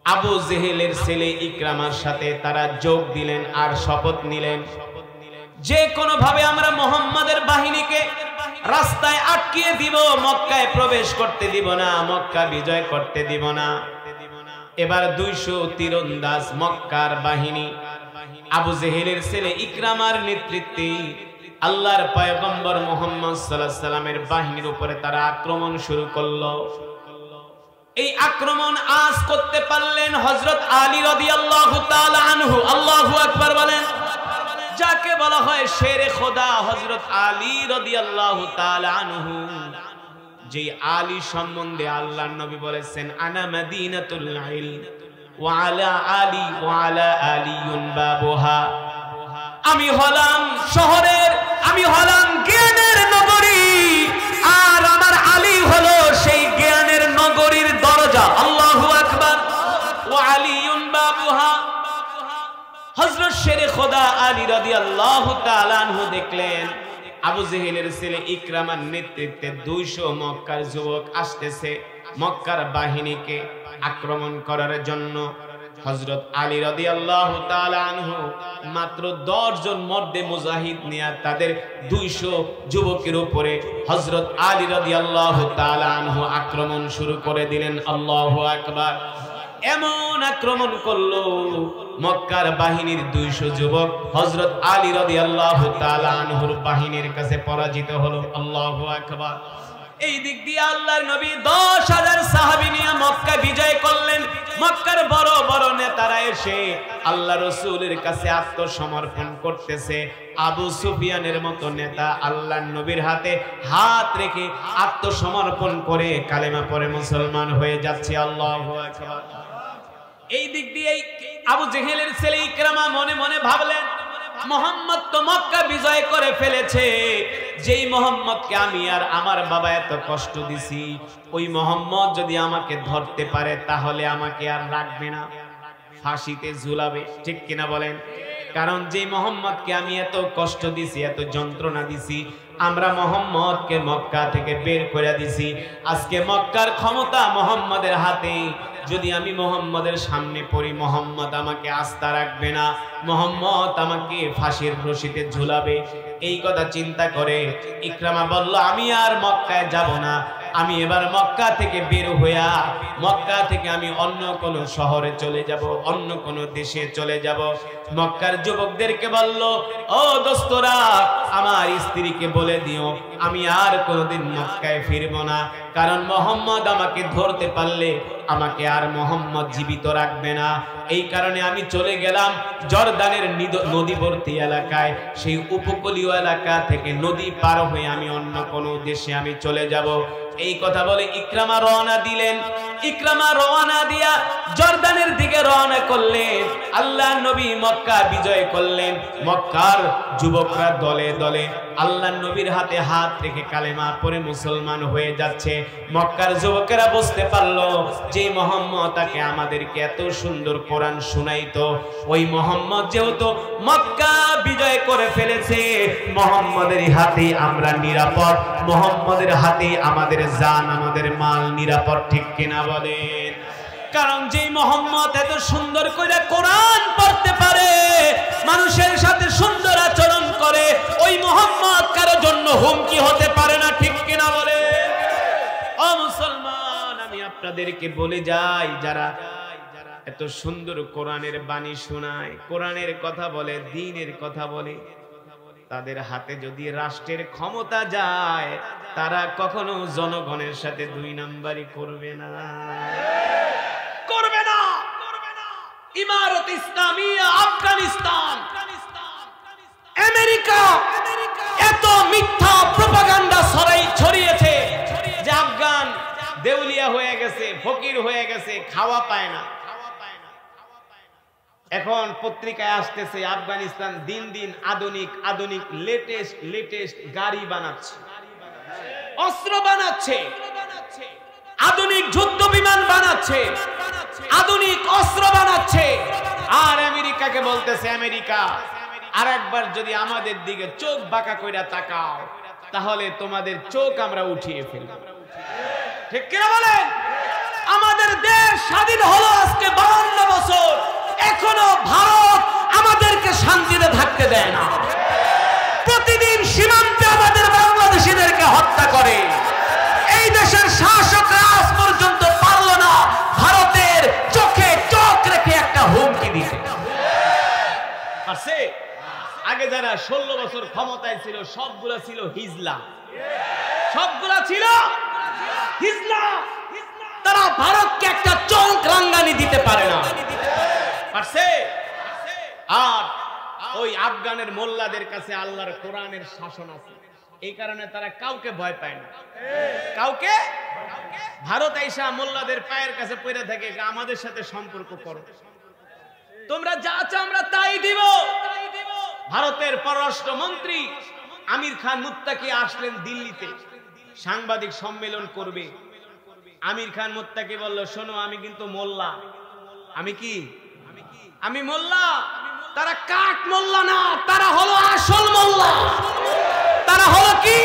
S1: আবু জেহেলের ছেলে ইকরামার সাথে তারা যোগ দিলেন আর শপথ নিলেন, যে কোনো ভাবে আমরা মুহাম্মাদের বাহিনীকে রাস্তায় আটকিয়ে দিব, মক্কায় প্রবেশ করতে দিব না, মক্কা বিজয় করতে দিব না। এবার 200 তীরন্দাজ মক্কার বাহিনী আবু জেহেলের ছেলে ইকরামার নেতৃত্বে আল্লাহর পয়গম্বর মুহাম্মদ সাল্লাল্লাহু আলাইহি সাল্লামের বাহিনীর উপরে তারা আক্রমণ শুরু করলো। এই আক্রমণ আজ করতে পারলেন হযরত আলী রাদিয়াল্লাহু তাআলা আনহু। আল্লাহু আকবার বলেন। যাকে বলা হয় শেরে খোদা হযরত আলী রাদিয়াল্লাহু তাআলা আনহু, যে আলী সম্বন্ধে আল্লাহর নবী বলেছেন, আনা মাদিনাতুল ইলম ওয়া আলা আলী ওয়া আলা আলিয়ুন বাবুহা, আমি হলাম শহরের, আমি হলাম জ্ঞানের নগরী, আর আমার আলী হলো সেই জ্ঞানের নগরীর দরজা। আল্লাহু আকবার। ওয়া আলিয়ুন বাবুহা। হযরত শেরে খোদা আলী রাদিয়াল্লাহু তাআলা আনহু দেখলেন আবু জেহেলের ছেলে ইকরামার নেতৃত্বে 200 মক্কার যুবক আসতেছে মক্কার বাহিনীকে আক্রমণ করার জন্য। হযরত আলী রাদিয়াল্লাহু তাআলা আনহু মাত্র 10 জন মর্দে মুজাহিদ নিয়ে তাদের 200 যুবকের উপরে হযরত আলী রাদিয়াল্লাহু তাআলা আনহু আক্রমণ শুরু করে দিলেন। আল্লাহু আকবার। এমন আক্রমণ করলো মক্কার বাহিনীর 200 যুবক হযরত আলী রাদিয়াল্লাহু তাআলা আনহুর বাহিনীর কাছে পরাজিত হলো। আল্লাহু আকবার। এই দিক দিয়ে আল্লাহর নবী 10,000 সাহাবী নিয়ে মক্কা বিজয় করলেন। মক্কার বড় বড় নেতারা এসে আল্লাহ রাসূলের কাছে আত্মসমর্পণ করতেছে। আবু সুফিয়ানের মতো নেতা আল্লাহর নবীর হাতে হাত রেখে আত্মসমর্পণ করে কালেমা পড়ে মুসলমান হয়ে যাচ্ছে। আল্লাহু আকবার। এই দিক দিয়ে আবু জেহেলের ছেলে ইকরামা মনে মনে ভাবলেন, মুহাম্মদ তো মক্কা বিজয় করে ফেলেছে, যেই মুহাম্মদকে আমি আর আমার বাবা এত কষ্ট দিছি, ওই মুহাম্মদ যদি আমাকে ধরতে পারে তাহলে আমাকে আর রাখবে না, ফাঁসিতে ঝুলাবে। ঠিক কিনা বলেন? কারণ যে মুহাম্মদকে আমি এত কষ্ট দিছি, এত যন্ত্রণা দিছি, আমরা মুহাম্মদকে মক্কা থেকে বের করে দিছি। আজকে মক্কার ক্ষমতা মুহাম্মাদের হাতে। যদি আমি মুহাম্মাদের সামনে পড়ি, মুহাম্মদ আমাকে আস্থা রাখবে না, মুহাম্মদ আমাকে ফাঁসির রশিতে ঝুলাবে। এই কথা চিন্তা করে ইকরামা বলল, আমি আর মক্কায় যাব না, আমি এবার মক্কা থেকে বের হইয়া মক্কা থেকে আমি অন্য কোন শহরে চলে যাব, অন্য কোন দেশে চলে যাব। মক্কার যুবকদেরকে বলল, ও দোস্তরা, আমার স্ত্রীকে বলে দিও আমি আর কোনোদিন মক্কায় ফিরব না, কারণ মুহাম্মদ আমাকে ধরতে পারলে আমাকে আর মুহাম্মদ জীবিত রাখবে না। এই কারণে আমি চলে গেলাম জর্দানের নদীবর্তী এলাকায়, সেই উপকূলীয় এলাকা থেকে নদী পার হয়ে আমি অন্য কোনো দেশে আমি চলে যাব। এই কথা বলে ইকরামা রওনা দিলেন। ইকরামা রওনা দিয়া জর্দানের দিকে রওনা করলেন। আল্লাহর নবী মক্কা বিজয় করলেন। মক্কার যুবকরা দলে দলে আল্লাহর নবীর হাতে হাত রেখে কালেমা পড়ে মুসলমান হয়ে যাচ্ছে। মক্কার যুবকেরা বুঝতে পারলো যে মুহাম্মদ তাকে আমাদেরকে এত সুন্দর কোরআন শুনাইতো, ওই মুহাম্মদ যেহেতু মক্কা বিজয় করে ফেলেছে, মুহাম্মদের হাতে আমরা নিরাপদ, মুহাম্মদের হাতে আমাদের জান আমাদের মাল নিরাপদ। ঠিক কিনা বলেন? কারণ যেই মুহাম্মদ এত সুন্দর করে কোরআন পড়তে পারে, মানুষের সাথে সুন্দর আচরণ করে, ওই মুহাম্মদ কারো জন্য হুমকি হতে পারে না। ঠিক কিনা বলেন? ও মুসলমান, আমি আপনাদেরকে বলে যাই, যারা এত সুন্দর কোরআনের বাণী শোনায়, কোরআনের কথা বলে, দ্বীনের কথা বলে, তাদের হাতে যদি রাষ্ট্রের ক্ষমতা যায়, তারা কখনো জনগণের সাথে দুই নাম্বারি করবে না, করবে না। ইমারত ইসলামিয়া আফগানিস্তান, আমেরিকা এত মিথ্যা প্রোপাগান্ডা ছড়িয়েছে যে আফগান দেউলিয়া হয়ে গেছে, ফকির হয়ে গেছে, খাওয়া পায় না। এখন পত্রিকায় আসতেছে আফগানিস্তান দিন দিন আধুনিক আধুনিক লেটেস্ট গাড়ি বানাচ্ছে, অস্ত্র বানাচ্ছে, আধুনিক যুদ্ধ বিমান বানাচ্ছে, আধুনিক অস্ত্র বানাচ্ছে। আর আমেরিকাকে বলতেছে, আমেরিকা আর একবার যদি আমাদের দিকে চোখ বাঁকা কইরা তাকাও, তাহলে তোমাদের চোখ আমরা উঠিয়ে ফেলব। ঠিক কিনা বলেন? আমাদের দেশ স্বাধীন হলো আজকে 52 বছর, এখনো ভারত আমাদেরকে শান্তিতে থাকতে দেয় না। প্রতিদিন সীমান্তে আমাদের বাংলাদেশীদেরকে হত্যা করে। এই দেশের শাসকরা আজ পর্যন্ত পারলো না ভারতের চোখে চোখ রেখে একটা হুমকি দিতে। পারছে? আগে যারা 16 বছর ক্ষমতায় ছিল, সবগুলা ছিল হিজলা, সবগুলা ছিল হিজলা। তারা ভারতকে একটা চোখ রাঙ্গানি দিতে পারে না। পারছে? আর ওই আফগানের মোল্লাদের কাছে আল্লাহর কোরআনের শাসন আছে, এই কারণে তারা কাউকে ভয় পায় না, কাউকে। ভারত আইসা মোল্লাদের পায়ের কাছে পড়ে থাকে, আমাদের সাথে সম্পর্ক করো, তোমরা যা চাও আমরা তাই দিব। ভারতের পররাষ্ট্র মন্ত্রী আমির খান মুত্তাকি আসলেন দিল্লিতে, সাংবাদিক সম্মেলন করবে। আমির খান মুত্তাকি বলল, শোনো, আমি কিন্তু মোল্লা। আমি কি? আমি মোল্লা। তারা কাঠ মোল্লা না, তারা হলো আসল মোল্লা। তারা হলো কি?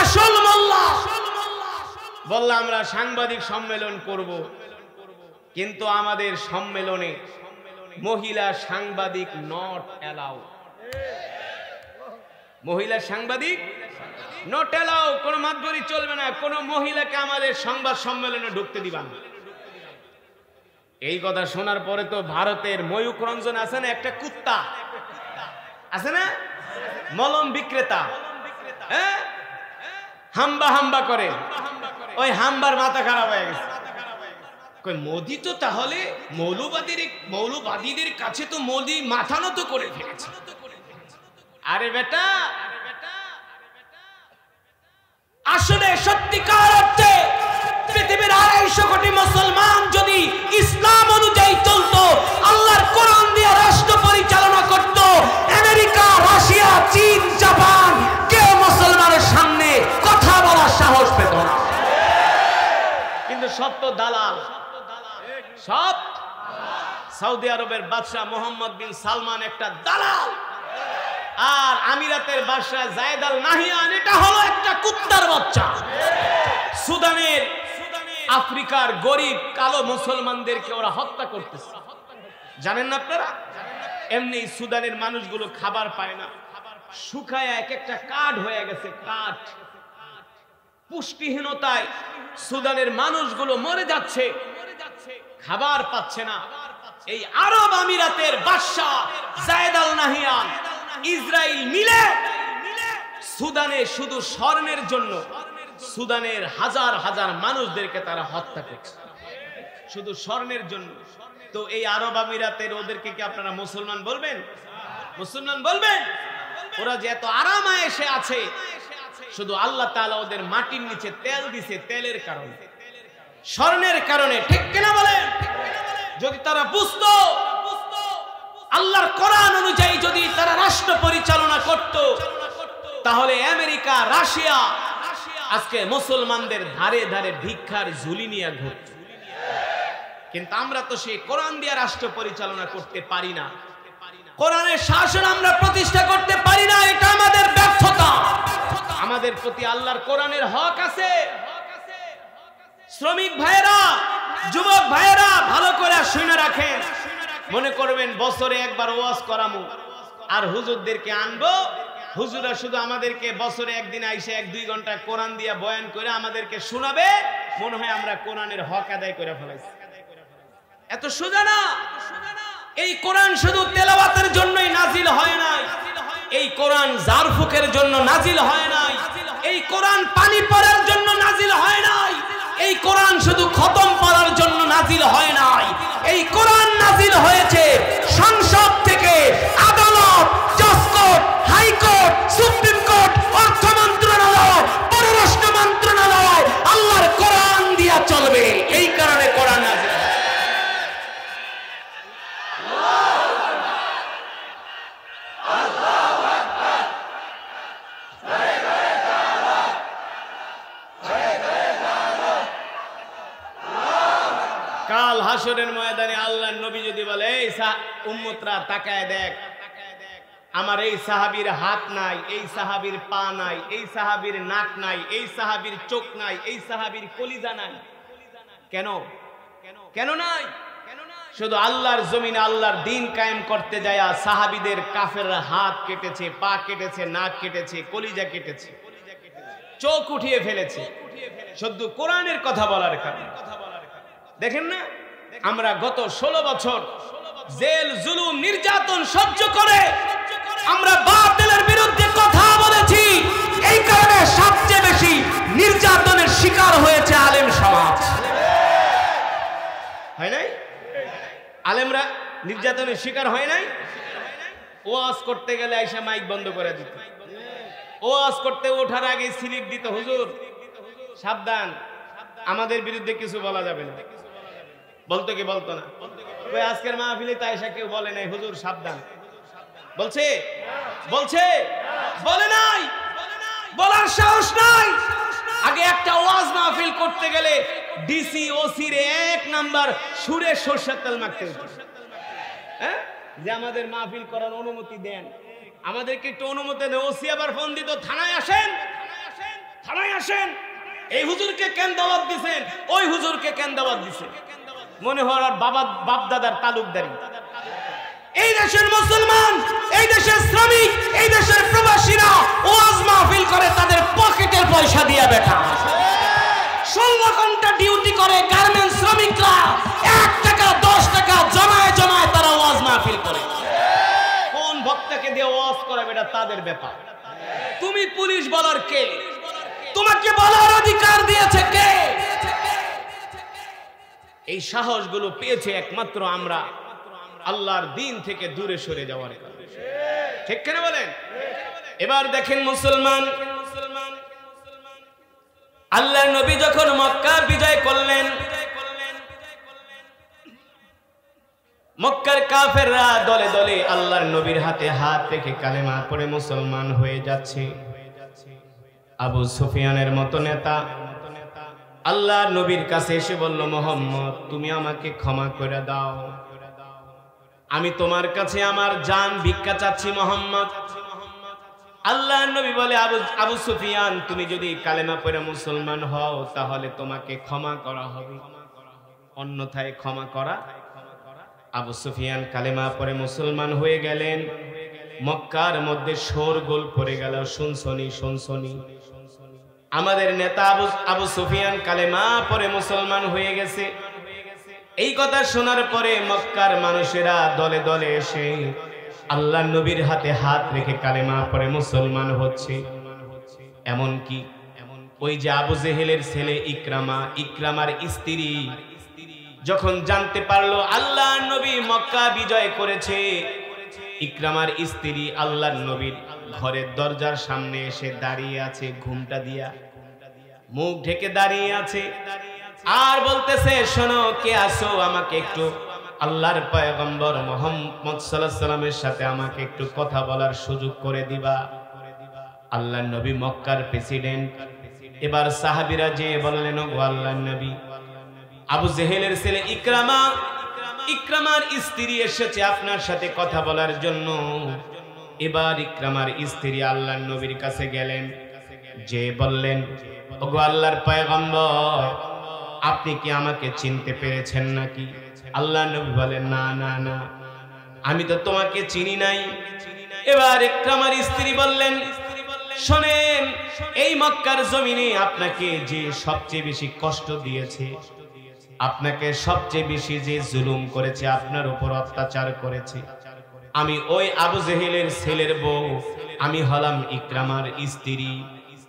S1: আসল মোল্লা। বলল, আমরা সাংবাদিক সম্মেলন করব, কিন্তু আমাদের সম্মেলনে মহিলা সাংবাদিক নট অ্যালাউ। মহিলা সাংবাদিক নট অ্যালাউ, কোন মাধ্যমে চলবে না, কোন মহিলাকে আমাদের সংবাদ সম্মেলনে ঢুকতে দিবা না। এই কথা শোনার পরে তো ভারতের ময়ূক রঞ্জন আছে না, একটা কুত্তা আছে না, মলম বিক্রেতা, হ্যাঁ, হাম্বা হাম্বা করে, ওই হাম্বার মাথা খারাপ হয়ে গেছে। কই মোদি তো তাহলে মৌলবাদীদের কাছে তো মোদি মাথা নত করে ফেলেছে। আরে বেটা, আসলে সত্যিকার অর্থে পৃথিবীর 250 কোটি মুসলমান যদি ইসলাম অনুযায়ী চলতো, আল্লাহর কোরআন দিয়ে রাষ্ট্র পরিচালনা করত, আমেরিকা, রাশিয়া, চীন, জাপান কেউ মুসলমানের সামনে কথা বলার সাহস পেত না। কিন্তু সব তো দালাল, সব। সৌদি আরবের বাদশাহ মোহাম্মদ বিন সালমান একটা দালাল, আর আমিরাতের বাদশা যায়েদ আল নাহিয়ান এটা হলো একটা কুত্তার বাচ্চা। সুদানের আফ্রিকার গরিব কালো মুসলমানদেরকে ওরা হত্যা করতেছে, জানেন না আপনারা? এমনি সুদানের মানুষগুলো খাবার পায় না, শুকায় এক একটা কাঠ হয়ে গেছে, কাঠ। পুষ্টিহীনতায় সুদানের মানুষগুলো মরে যাচ্ছে, খাবার পাচ্ছে না। এই আরব আমিরাতের বাদশা যায়েদ আল নাহিয়ান ইসরাইল মিলে সুদানে শুধু স্বর্ণের জন্য সুদানের হাজার হাজার মানুষদেরকে তারা হত্যা করছে, শুধু স্বর্ণের জন্য। তো এই আরব আমিরাতের ওদেরকে কি আপনারা মুসলমান বলবেন? মুসলমান বলবেন? ওরা যে এত আরাম আয়েশে আছে, শুধু আল্লাহ তাআলা ওদের মাটির নিচে তেল দিছে, তেলের কারণে, স্বর্ণের কারণে। ঠিক কিনা বলেন? যদি তারা বুঝতো, আল্লাহর কোরআন অনুযায়ী যদি তারা রাষ্ট্র পরিচালনা করত, তাহলে আমেরিকা, রাশিয়া আজকে মুসলমানদের ধারে ধারে ভিক্ষার ঝুলি নিয়ে ঘুরত। কিন্তু আমরা তো সেই কোরআন দিয়ে রাষ্ট্র পরিচালনা করতে পারি না, কোরআনের শাসন আমরা প্রতিষ্ঠা করতে পারি না। এটা আমাদের ব্যর্থতা। আমাদের প্রতি আল্লাহর কোরআনের হক আছে। শ্রমিক ভাইয়েরা, যুবক ভাইয়েরা, ভালো করে শুনে রাখেন। মনে করবেন বছরে একবার ওয়াজ করামু আর হুজুরদেরকে আনবো, হুজুরা শুধু আমাদেরকে বছরে একদিন আইসে 1-2 ঘন্টা কোরআন দিয়া বয়ান করে আমাদেরকে শোনাবে, মনে হয় আমরা কোরআনের হক আদায় করে ফেলাইছি। এত সোজা না। এই কোরআন শুধু তেলাওয়াতের জন্যই নাজিল হয় নাই, এই কোরআন জারফুকের জন্য নাজিল হয় নাই, এই কোরআন পানি পড়ার জন্য নাজিল হয় নাই, এই কোরআন শুধু খতম পড়ার জন্য নাজিল হয় নাই। এই কোরআন নাজিল হয়েছে সংসদ থেকে, আদালত, জজকোর্ট, হাইকোর্ট, সুপ্রিম কোর্ট, অর্থ মন্ত্রণালয়, পররাষ্ট্র মন্ত্রণালয়, আল্লাহর কোরআন দিয়া চলবে। এই কারণে কোরআন নাজিল। কাল হাসরের ময়দানে আল্লাহর নবী যদি বলে, এই উম্মতরা তাকায় দেখ, আমার এই সাহাবীর হাত নাই, এই সাহাবীর পা নাই, এই সাহাবীর নাক নাই, এই সাহাবীর চোখ নাই, এই সাহাবীর কলিজা নাই। কেন? কেন নাই? শুধু আল্লাহর জমিনে আল্লাহর দ্বীন কায়েম করতে যায় সাহাবীদের কাফেররা হাত কেটেছে, পা কেটেছে, নাক কেটেছে, কলিজা কেটেছে, চোখ উঠিয়ে ফেলেছে, শুধু কোরআনের কথা বলার কারণে। দেখেন না, আমরা গত 16 বছর জেল, জুলুম, নির্যাতন সহ্য করে আমরা বাতিলের বিরুদ্ধে কথা বলেছি। এই কারণে সবচেয়ে বেশি নির্যাতনের শিকার হয়েছে আলেম সমাজ। হয় নাই? আলেমরা নির্যাতনের শিকার হয় নাই? ওয়াজ করতে গেলে আইসা মাইক বন্ধ করে দিত, ওয়াজ করতে ওঠার আগে স্লিপ দিত, হুজুর সাবধান, আমাদের বিরুদ্ধে কিছু বলা যাবে না। বলতো কি বলতো না? ওই আজকের মাহফিলে তো আয়েশা কেউ বলে নাই হুজুর সাবধান, বলছে? বলছে? বলে নাই, বলার সাহস নাই। আগে একটা ওয়াজ মাহফিল করতে গেলে ডিসি, ওসি রে 1 নাম্বার সুরে সরষের তেল মাখতে হতো, হ্যাঁ, যে আমাদের মাহফিল করার অনুমতি দেন, আমাদেরকে একটু অনুমতি দেন। ওসি আবার ফোন দিত, থানায় আসেন, থানায় আসেন, এই হুজুরকে কেন দাওয়াত দিছেন, ওই হুজুরকে কেন দাওয়াত দিছেন। মনে হয় আর বাপ দাদার তালুকদারি। এই দেশের মুসলমান, এই দেশের শ্রমিক, এই দেশের প্রবাসীরা ওয়াজ মাহফিল করে তাদের পকেটের পয়সা দিয়ে বেটা। 16 ঘন্টা ডিউটি করে গার্মেন্টস শ্রমিকরা, 1 টাকা 10 টাকা জমায় জমায় তারা ওয়াজ মাহফিল করে। কোন বক্তাকে দিয়ে ওয়াজ করে বেটা তাদের ব্যাপার। তুমি পুলিশ বলার কে? তোমাকে বলার অধিকার দিয়েছে কে? এই সাহসগুলো পেয়েছে একমাত্র আমরা আল্লাহর দ্বীন থেকে দূরে সরে যাওয়ার কারণে। ঠিক কেন বলেন? এবার দেখেন মুসলমান, আল্লাহর নবী যখন মক্কা বিজয় করলেন, মক্কার কাফেররা দলে দলে আল্লাহর নবীর হাতে হাত রেখে কালেমা পড়ে মুসলমান হয়ে যাচ্ছে। আবু সুফিয়ানের মতো নেতা আল্লাহর নবীর কাছে এসে বলল, মুহাম্মদ তুমি আমাকে ক্ষমা করে দাও, আমি তোমার কাছে আমার জান ভিক্ষা চাচ্ছি। মুহাম্মদ আল্লাহর নবী বলে, আবু সুফিয়ান, তুমি যদি কালেমা পড়ে মুসলমান হও তাহলে তোমাকে ক্ষমা করা হবে, অন্যথায় ক্ষমা করা। আবু সুফিয়ান কালেমা পড়ে মুসলমান হয়ে গেলেন। মক্কার মধ্যে শোরগোল পড়ে গেল, শুনছনি শুনছনি। আমাদের নেতা আবু সুফিয়ান কালেমা পড়ে মুসলমান হয়ে গেছে। এই কথা শোনার পরে মক্কার মানুষেরা দলে দলে এসে আল্লাহর নবীর হাতে হাত রেখে কালেমা পড়ে মুসলমান হচ্ছে। এমনকি ওই যে আবু জেহেলের ছেলে ইকরামার স্ত্রী যখন জানতে পারলো আল্লাহর নবী মক্কা বিজয় করেছে, ইকরামার স্ত্রী আল্লাহর নবীর ঘরের দরজার সামনে এসে দাঁড়িয়ে আছে, ঘুমটা দিয়া মুখ ঢেকে দাঁড়িয়ে আছে, আর বলতেছে, শোনো, কে আসো, আমাকে একটু আল্লাহর পয়গম্বর মুহাম্মদ সাল্লাল্লাহু আলাইহি সাল্লামের সাথে আমাকে একটু কথা বলার সুযোগ করে দিবা। আল্লাহর নবী মক্কার প্রেসিডেন্ট। এবার সাহাবীরা যে বললেন, ও আল্লাহর নবী, আবু জেহেলের ছেলে ইকরামার স্ত্রী এসেছে আপনার সাথে কথা বলার জন্য। এবার ইকরামার স্ত্রী আল্লাহর নবীর কাছে গেলেন, যে বললেন, ওগো আল্লাহর পয়গম্বর, আপনি কি আমাকে চিনতে পেরেছেন নাকি? আল্লাহর নবী বলেন, না না না, আমি তো তোমাকে চিনি নাই। এবার ইকরামার স্ত্রী বললেন, শোনেন, এই মক্কার জমিনে আপনাকে যে সবচেয়ে বেশি কষ্ট দিয়েছে, আপনাকে সবচেয়ে বেশি যে জুলুম করেছে, আপনার উপর অত্যাচার করেছে, আমি ওই আবু জেহেলের ছেলের বউ, আমি হলাম ইকরামার স্ত্রী।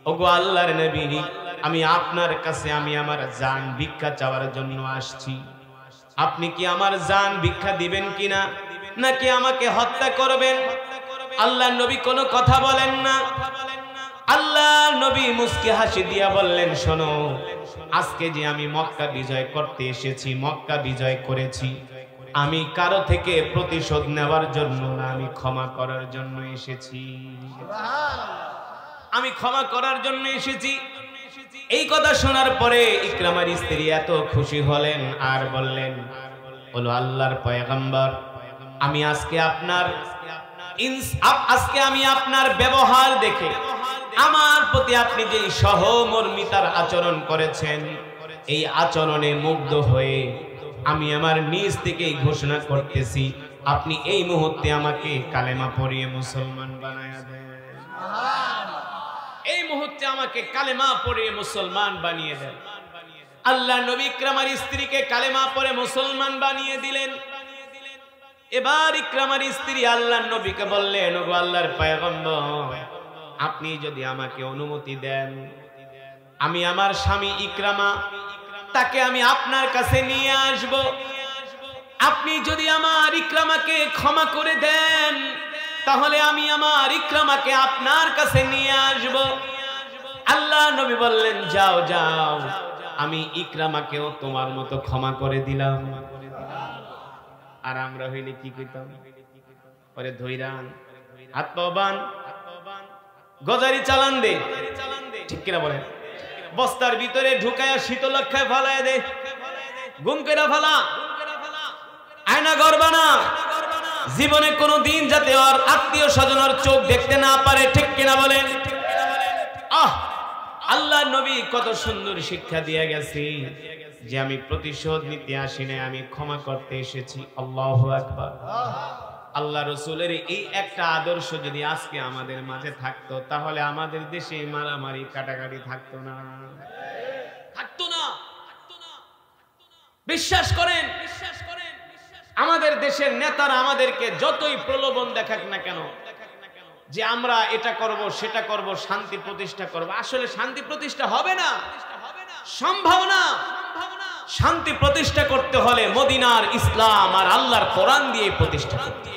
S1: ওগো আল্লাহর নবী, আমি আপনার কাছে আমার জান ভিক্ষা চাওয়ার জন্য আসছি। আপনি কি আমার জান ভিক্ষা দিবেন কিনা, নাকি আমাকে হত্যা করবেন? আল্লাহর নবী কোনো কথা বলেন না। আল্লাহর নবী মুস্কি হাসি দিয়া বললেন, শোনো, আজকে যে আমি মক্কা বিজয় করতে এসেছি, মক্কা বিজয় করেছি, আমি কারো থেকে প্রতিশোধ নেওয়ার জন্য না, আমি ক্ষমা করার জন্য এসেছি। আমি ক্ষমা করার জন্য এসেছি। এই কথা শোনার পরে ইকরামার স্ত্রী এত খুশি হলেন আর বললেন, বলো আল্লাহর পয়গম্বর, আমি আজকে আপনার ব্যবহার দেখে, আমার প্রতি আপনি যে সহমর্মিতার আচরণ করেছেন, এই আচরণে মুগ্ধ হয়ে আমি আমার নিজ থেকেই ঘোষণা করতেছি, আপনি এই মুহূর্তে আমাকে কালেমা পড়িয়ে মুসলমান বানায়া দেন। এই মুহূর্তে আমাকে কালেমা পড়িয়ে মুসলমান বানিয়ে দেন। আল্লাহ নবী ইকরামার স্ত্রীকে কালেমা পড়ে মুসলমান বানিয়ে দিলেন। এবার ইকরামার স্ত্রী আল্লাহর নবীকে বললেন, ওগো আল্লাহর পয়গম্বর, আপনি যদি আমাকে অনুমতি দেন, আমি আমার স্বামী ইকরামা, তাকে আমি আপনার কাছে নিয়ে আসব। আপনি যদি আমার ইকরামাকে ক্ষমা করে দেন, তাহলে আমি আমার ইকরামাকে আপনার কাছে নিয়ে আসব। আল্লাহ নবী বললেন, যাও যাও, আমি ইকরামাকেও তোমার মতো ক্ষমা করে দিলাম। আর আমরা হইলে কি কইতাম? পরে ধৈরান, হাত পা বান, গজারি চালান দে, ঠিক কিনা বলেন? বস্তার ভিতরে ঢুকায়া শীতলক্ষায় ফালায় দে, গুম করে ফালা, আয়না ঘর বানা, জীবনে কোনো দিন যাতে ওর আত্মীয় স্বজনের চোখ দেখতে না পারে, ঠিক কিনা বলেন? আল্লাহ নবী কত সুন্দর শিক্ষা দিয়ে গেছে যে আমি প্রতিশোধ নিতে আসি না, আমি ক্ষমা করতে এসেছি। আল্লাহু আকবার। আল্লাহ রসুলের এই একটা আদর্শ যদি আজকে আমাদের মাঝে থাকতো, তাহলে আমাদের দেশে মারামারি কাটাকাটি থাকতো না, থাকতো না। বিশ্বাস করেন, আমাদের দেশের নেতারা আমাদেরকে যতই প্রলোভন দেখাক না কেন যে আমরা এটা করব সেটা করব, শান্তি প্রতিষ্ঠা করব, আসলে শান্তি প্রতিষ্ঠা হবে না, সম্ভব না। শান্তি প্রতিষ্ঠা করতে হলে মদিনার ইসলাম আর আল্লাহর কোরআন দিয়ে প্রতিষ্ঠা করতে,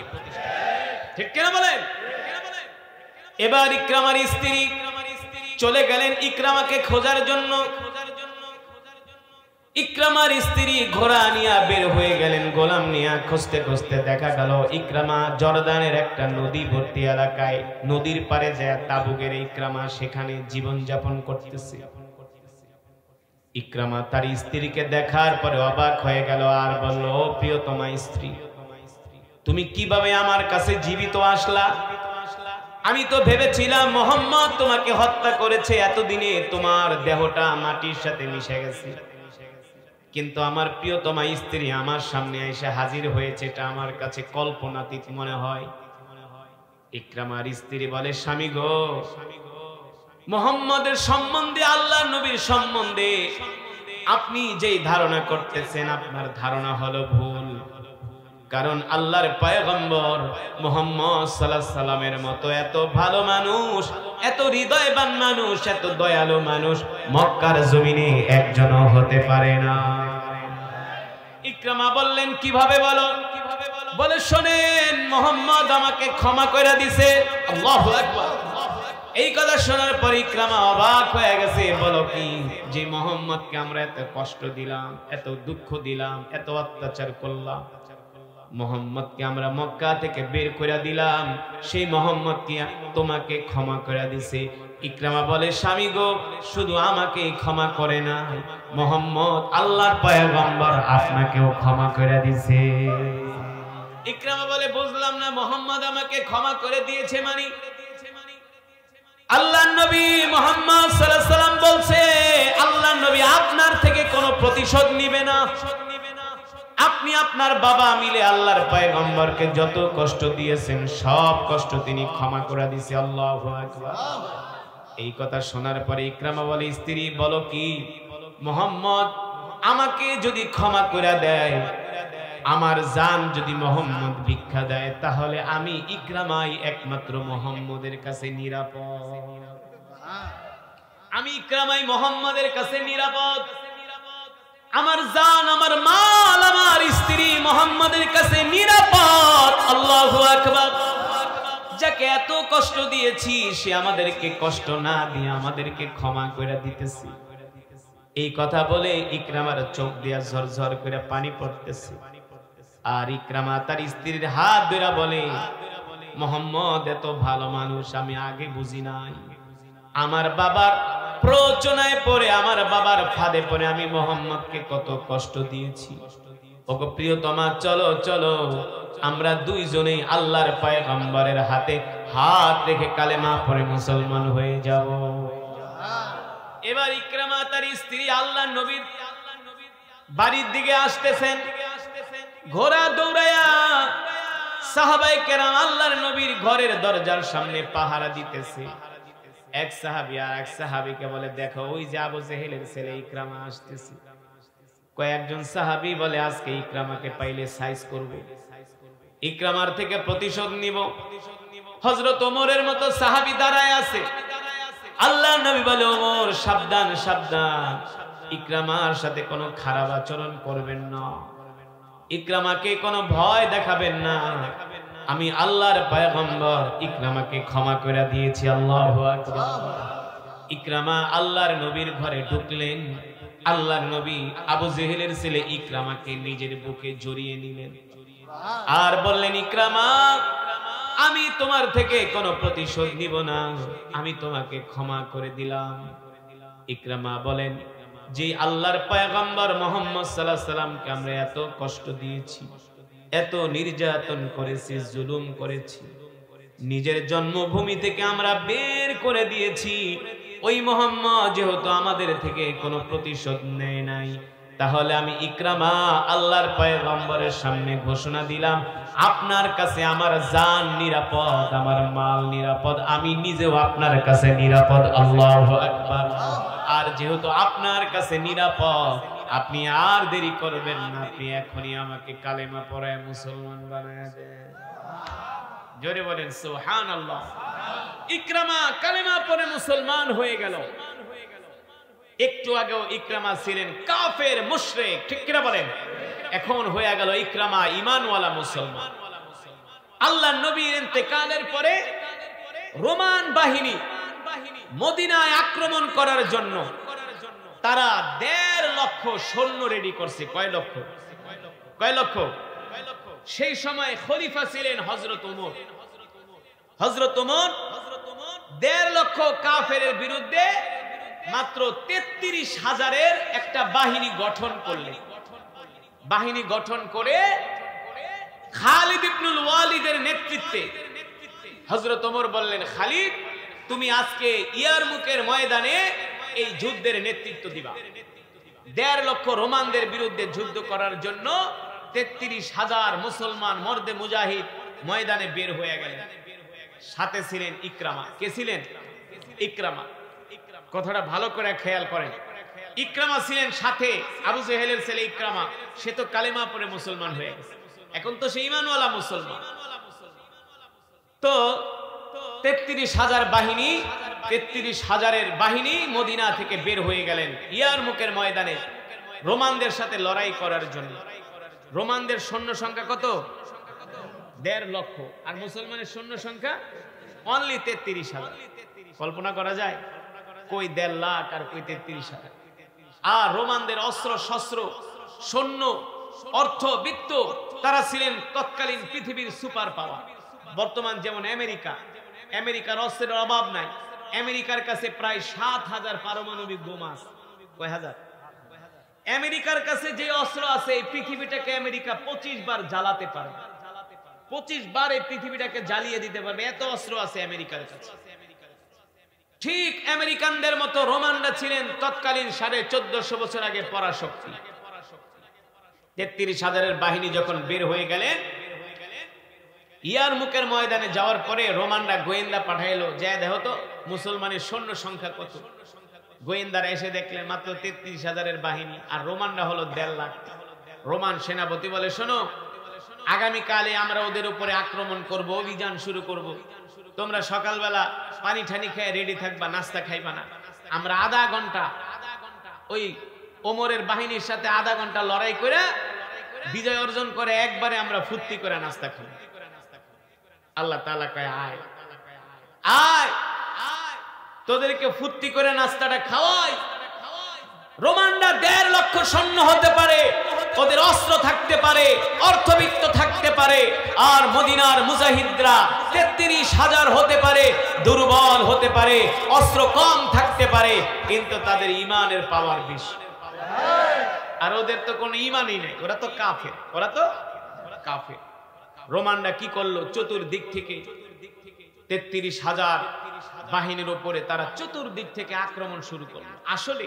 S1: ঠিক কিনা বলেন? এবার ইকরামার স্ত্রী চলে গেলেন ইকরামাকে খোঁজার জন্য। ইকরামার স্ত্রী ঘোড়া নিয়ে বের হয়ে গেলেন, গোলাম নিয়ে খুঁজতে খুঁজতে দেখা গেল ইকরামা জর্দানের একটা নদী ভর্তি এলাকায়, নদীর পারে যায় তাবু গেড়ে ইকরামা সেখানে জীবন যাপন করতেছে। ইকরামা তার স্ত্রীকে দেখার পরে অবাক হয়ে গেল আর বলল, ও প্রিয়তমা স্ত্রী, তুমি কিভাবে আমার কাছে জীবিত আসলা? আমি তো ভেবেছিলাম মুহাম্মদ তোমাকে হত্যা করেছে, এতদিনে তোমার দেহটা মাটির সাথে মিশে গেছে, কিন্তু আমার প্রিয়তমা স্ত্রী আমার সামনে এসে হাজির হয়েছে, এটা আমার কাছে কল্পনাতীত মনে হয়। ইকরামার স্ত্রী বলে, স্বামী গো, মুহাম্মদের সম্বন্ধে, আল্লাহর নবীর সম্বন্ধে আপনি যেই ধারণা করতেছেন, আপনার ধারণা হলো ভুল। কারণ আল্লাহর পয়গম্বর মুহাম্মদ সাল্লাল্লাহু আলাইহি সাল্লামের মতো এত ভালো মানুষ, এত হৃদয়বান মানুষ, এত দয়ালু মানুষ মক্কার জমিনে একজনও হতে পারে না। ইকরামা বললেন, কিভাবে বলো? বলে, শোনেন, মুহাম্মদ আমাকে ক্ষমা করে দিয়েছে। আল্লাহু আকবার। এই কথা শোনার পর ইকরামা অবাক হয়ে গেছে। বলো কি? যে মুহাম্মদকে আমরা এত কষ্ট দিলাম, এত দুঃখ দিলাম, এত অত্যাচার করলাম, মুহাম্মদকে আমরা মক্কা থেকে বের করে দিলাম, সেই মুহাম্মদকে তোমাকে ক্ষমা করে দিয়েছে। ইকরামা বলে, স্বামী গো, শুধু আমাকে ক্ষমা করে না, মুহাম্মদ আল্লাহর পয়গম্বর আপনাকেও ক্ষমা করে দিয়েছে। ইকরামা বলে, বুঝলাম না, মুহাম্মদ আমাকে ক্ষমা করে দিয়েছে মানে? আল্লাহর নবী মুহাম্মদ সাল্লাল্লাহু আলাইহি সাল্লাম বলছে, আল্লাহর নবী আপনার থেকে কোনো প্রতিশোধ নিবে না। আপনি আপনার বাবা মিলে আল্লাহর পয়গম্বরকে যত কষ্ট দিয়েছেন, সব কষ্ট তিনি ক্ষমা করে দিয়েছে। আল্লাহু আকবার। এই কথা শোনার পরে ইকরামা বলে, স্ত্রী বলো কি? মুহাম্মদ আমাকে যদি ক্ষমা করে দেয়, আমার জান যদি মুহাম্মদ ভিক্ষা দেয়, তাহলে আমি ইকরামাই একমাত্র মুহাম্মদের কাছে নিরাপদ। আমি ইকরামাই মুহাম্মদের কাছে নিরাপদ। আমার জান, আমার মাল, আমার স্ত্রী মুহাম্মদের কাছে নিরাপদ। আল্লাহু আকবার। যাকে এত কষ্ট দিয়েছি, সে আমাদেরকে কষ্ট না দিয়ে আমাদেরকে ক্ষমা করে দিতেছে। এই কথা বলে ইকরামার চোখ দিয়া ঝরঝর করে পানি পড়তেছে। আর ইকরামা তার স্ত্রীর হাত ধরে বলে, মুহাম্মদ এত ভালো মানুষ আমি আগে বুঝি নাই। আমার বাবার প্ররোচনায় পড়ে, আমার বাবার ফাঁদে পড়ে আমি মুহাম্মদকে কত কষ্ট দিয়েছি। ওগো প্রিয়তমা, চলো চলো, আমরা দুইজনেই আল্লাহর পয়গম্বরের হাতে হাত রেখে কালেমা পড়ে মুসলমান হয়ে যাব। এবার ইকরামা তার স্ত্রী আল্লাহর নবীর বাড়ির দিকে আসতেছেন। ঘোড়া দৌড়ায়া সাহাবায়ে কেরাম আল্লাহর নবীর ঘরের দরজার সামনে পাহারা দিতেছে। এক সাহাবী আর এক সাহাবীকে বলে, দেখো ওই যে আবু জেহেলের ছেলে ইকরামা আসতেছে। কয়েকজন সাহাবী বলে, আজকে ইকরামাকে পাইলে সাইজ করব, ইকরামার থেকে প্রতিশোধ নিব। হযরত ওমরের মতো সাহাবী দাঁড়ায় আছে। আল্লাহর নবী বলে, ওমর সাবধান সাবধান, ইকরামার সাথে কোনো খারাপ আচরণ করবেন না, ইকরামাকে কোনো ভয় দেখাবেন না। আমি আল্লাহর পয়গম্বর ইকরামাকে ক্ষমা করে দিয়েছি। আল্লাহু আকবার। ইকরামা আল্লাহর নবীর ঘরে ঢুকলেন। আল্লাহর নবী আবু জেহেলের ছেলে ইকরামাকে নিজের বুকে জড়িয়ে নিলেন আর বললেন, ইকরামা, আমি তোমার থেকে কোনো প্রতিশোধ নিব না, আমি তোমাকে ক্ষমা করে দিলাম। ইকরামা বলেন, যে আল্লাহর পয়গম্বর মুহাম্মদ সাল্লাল্লাহু আলাইহি সাল্লামকে আমরা এত কষ্ট দিয়েছি, এত নির্যাতন করেছি, জুলুম করেছি, নিজের জন্মভূমি থেকে আমরা বের করে দিয়েছি, ওই মুহাম্মদ যেহেতু আমাদের থেকে কোনো প্রতিশোধ নেয় নাই, তাহলে আমি ইকরামা আল্লাহর পয়গম্বরের সামনে ঘোষণা দিলাম, আপনার কাছে আমার জান নিরাপদ, আমার মাল নিরাপদ, আমি নিজেও আপনার কাছে নিরাপদ। আল্লাহু আকবার। আর যেহেতু আপনার কাছে নিরাপদ, আপনি আর দেরি করবেন না, আপনি এখনই আমাকে কালেমা পড়ায় মুসলমান বানায় দেন। জোরে বলেন সুবহানাল্লাহ। ইকরামা কালেমা পড়ে মুসলমান হয়ে গেল। একটু আগেও ইকরামা ছিলেন কাফের মুশরিক, ঠিক কিনা বলেন? এখন হয়ে গেল ইকরামা ঈমানওয়ালা মুসলমান। আল্লাহর নবীর ইন্তেকালের পরে রোমান বাহিনী মদিনায় আক্রমণ করার জন্য তারা 1.5 লক্ষ সৈন্য রেডি করছে। কয় লক্ষ? সেই সময় খলিফা ছিলেন হযরত ওমর। হযরত ওমর 1.5 লক্ষ কাফেরের বিরুদ্ধে মাত্র 33,000-এর একটা বাহিনী গঠন করলেন। বাহিনী গঠন করে খালিদ ইবনুল ওয়ালিদের নেতৃত্বে হযরত ওমর বললেন, খালিদ তুমি আজকে ইয়ারমুকের ময়দানে এই যুদ্ধের নেতৃত্ব দিবা। 1.5 লক্ষ রোমানদের বিরুদ্ধে যুদ্ধ করার জন্য 33,000 মুসলমান মর্দে মুজাহিদ ময়দানে বের হয়ে গেলেন। সাথে ছিলেন ইকরামা। কে ছিলেন? ইকরামা। কথাটা ভালো করে খেয়াল করেন। ইকরামা ছিলেন সাথে। আবু জেহেলের ছেলে ইকরামা, সে তো কালেমা পড়ে মুসলমান হয়ে গেছে, এখন তো সে ঈমানওয়ালা মুসলমান। তো 33,000 বাহিনী, 33,000-এর বাহিনী মদিনা থেকে বের হয়ে গেলেন ইয়ারমুকের ময়দানে রোমানদের সাথে লড়াই করার জন্য। রোমানদের সৈন্য সংখ্যা কত? 1.5 লক্ষ। আর মুসলমানের সৈন্য সংখ্যা অনলি 33,000। কল্পনা করা যায়? কই 1.5 লাখ আর কই 33,000। আর রোমানদের অস্ত্র শস্ত্র, সৈন্য, অর্থ বিত্ত, তারা ছিলেন তৎকালীন পৃথিবীর সুপার পাওয়ার। বর্তমান যেমন আমেরিকার অস্ত্রের অভাব নাই। আমেরিকার কাছে প্রায় 7,000 পারমাণবিক বোমা আছে। কয় হাজার? আমেরিকার কাছে যে অস্ত্র আছে, এই পৃথিবীটাকে আমেরিকা 25 বার জ্বালাতে পারবে। 25 বার এই পৃথিবীটাকে জ্বালিয়ে দিতে পারবে, এত অস্ত্র আছে আমেরিকার কাছে। ঠিক আমেরিকানদের মতো রোমানরা ছিলেন তৎকালীন 1450 বছর আগে পরাশক্তি। 33,000-এর বাহিনী যখন বের হয়ে গেলেন ইয়ারমুকের ময়দানে যাওয়ার পরে রোমানরা গোয়েন্দা পাঠাইলো, যে দেখো তো মুসলমানের সৈন্য সংখ্যা কত। গোয়েন্দারা এসে দেখলেন মাত্র 33,000-এর বাহিনী, আর রোমানরা হলো 1.5 লাখ। রোমান সেনাপতি বলে, শোনো, আগামীকালে আমরা ওদের উপরে আক্রমণ করব, অভিযান শুরু করব। তোমরা সকালবেলা পানি ঠানি খেয়ে রেডি থাকবা, নাস্তা খাইবা না। আমরা আধা ঘন্টা ওই ওমরের বাহিনীর সাথে আধা ঘন্টা লড়াই করে বিজয় অর্জন করে একবারে আমরা ফুর্তি করে নাস্তা খাবো। আল্লাহ তাআলা কয়, আয় আয়, তোদেরকে ফুর্তি করে নাস্তাটা খাওয়াই। রোমানরা 1.5 লক্ষ সৈন্য হতে পারে, ওদের অস্ত্র থাকতে পারে, অর্থবিত্ত থাকতে পারে, আর মদিনার মুজাহিদরা 33,000 হতে পারে, দুর্বল হতে পারে, অস্ত্র কম থাকতে পারে, কিন্তু তাদের ঈমানের পাওয়ার বেশি। আর ওদের তো কোনো ঈমানই নেই, ওরা তো কাফের। রোমানরা কি করলো? চতুর্দিক থেকে 33,000 বাহিনীর উপরে তারা চতুর্দিক থেকে আক্রমণ শুরু করলো। আসলে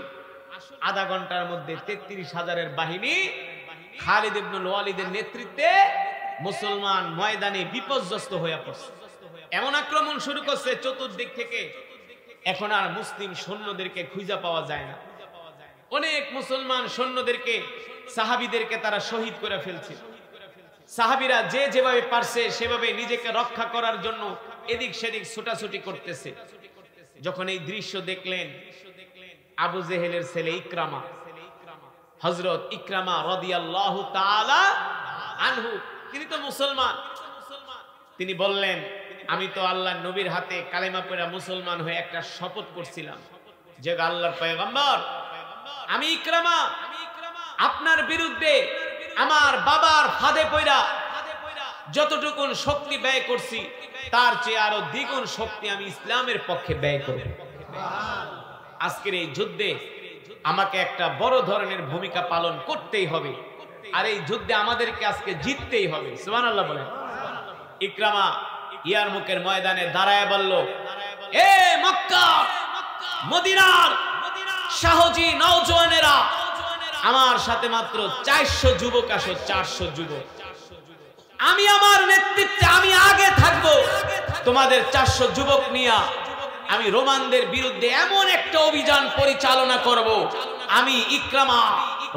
S1: আধা ঘন্টার মধ্যে 33,000-এর বাহিনী খালিদ ইবনুল ওয়ালিদের নেতৃত্বে মুসলমান ময়দানে বিপর্যস্ত হয়ে পড়ছে। এমন আক্রমণ শুরু করছে চতুর্দিক থেকে, এখন আর মুসলিম সৈন্যদেরকে খুঁজে পাওয়া যায় না। অনেক মুসলমান সৈন্যদেরকে, সাহাবীদেরকে তারা শহীদ করে ফেলছে। সাহাবীরা যে যেভাবে পারছে সেভাবে নিজেকে রক্ষা করার জন্য এদিক সেদিক ছোটাছুটি করতেছে। যখন এই দৃশ্য দেখলেন আবু জেহেলের ছেলে ইকরামা, হযরত ইকরামা রাদিয়াল্লাহু তাআলা আনহু, তিনি তো মুসলমান, তিনি বললেন, আমি তো আল্লাহর নবীর হাতে কালেমা পড়ে মুসলমান হয়ে একটা শপথ করছিলাম যে আল্লাহর পয়গম্বর, আমি ইকরামা আপনার বিরুদ্ধে আমার বাবার ফাঁদে পড়া যতটুকু শক্তি ব্যয় করছি তার চেয়ে আরো দ্বিগুণ শক্তি আমি ইসলামের পক্ষে ব্যয় করব। আজকের এই যুদ্ধে আমাকে একটা বড় ধরনের ভূমিকা পালন করতেই হবে, আর এই যুদ্ধে আমাদেরকে আজকে জিততেই হবে। সুবহানাল্লাহ বলেন। ইকরামা ইয়ারমুকের ময়দানে দাঁড়ায় বলল, এ মক্কা মদিনার সাহসী নওজওয়ানেরা, আমার সাথে মাত্র 400 যুবক আসো, 400 যুবক। আমি আমার নেতৃত্বে আমি আগে থাকব, তোমাদের 400 যুবক নিয়ে আমি রোমানদের বিরুদ্ধে এমন একটা অভিযান পরিচালনা করব, আমি ইকরামা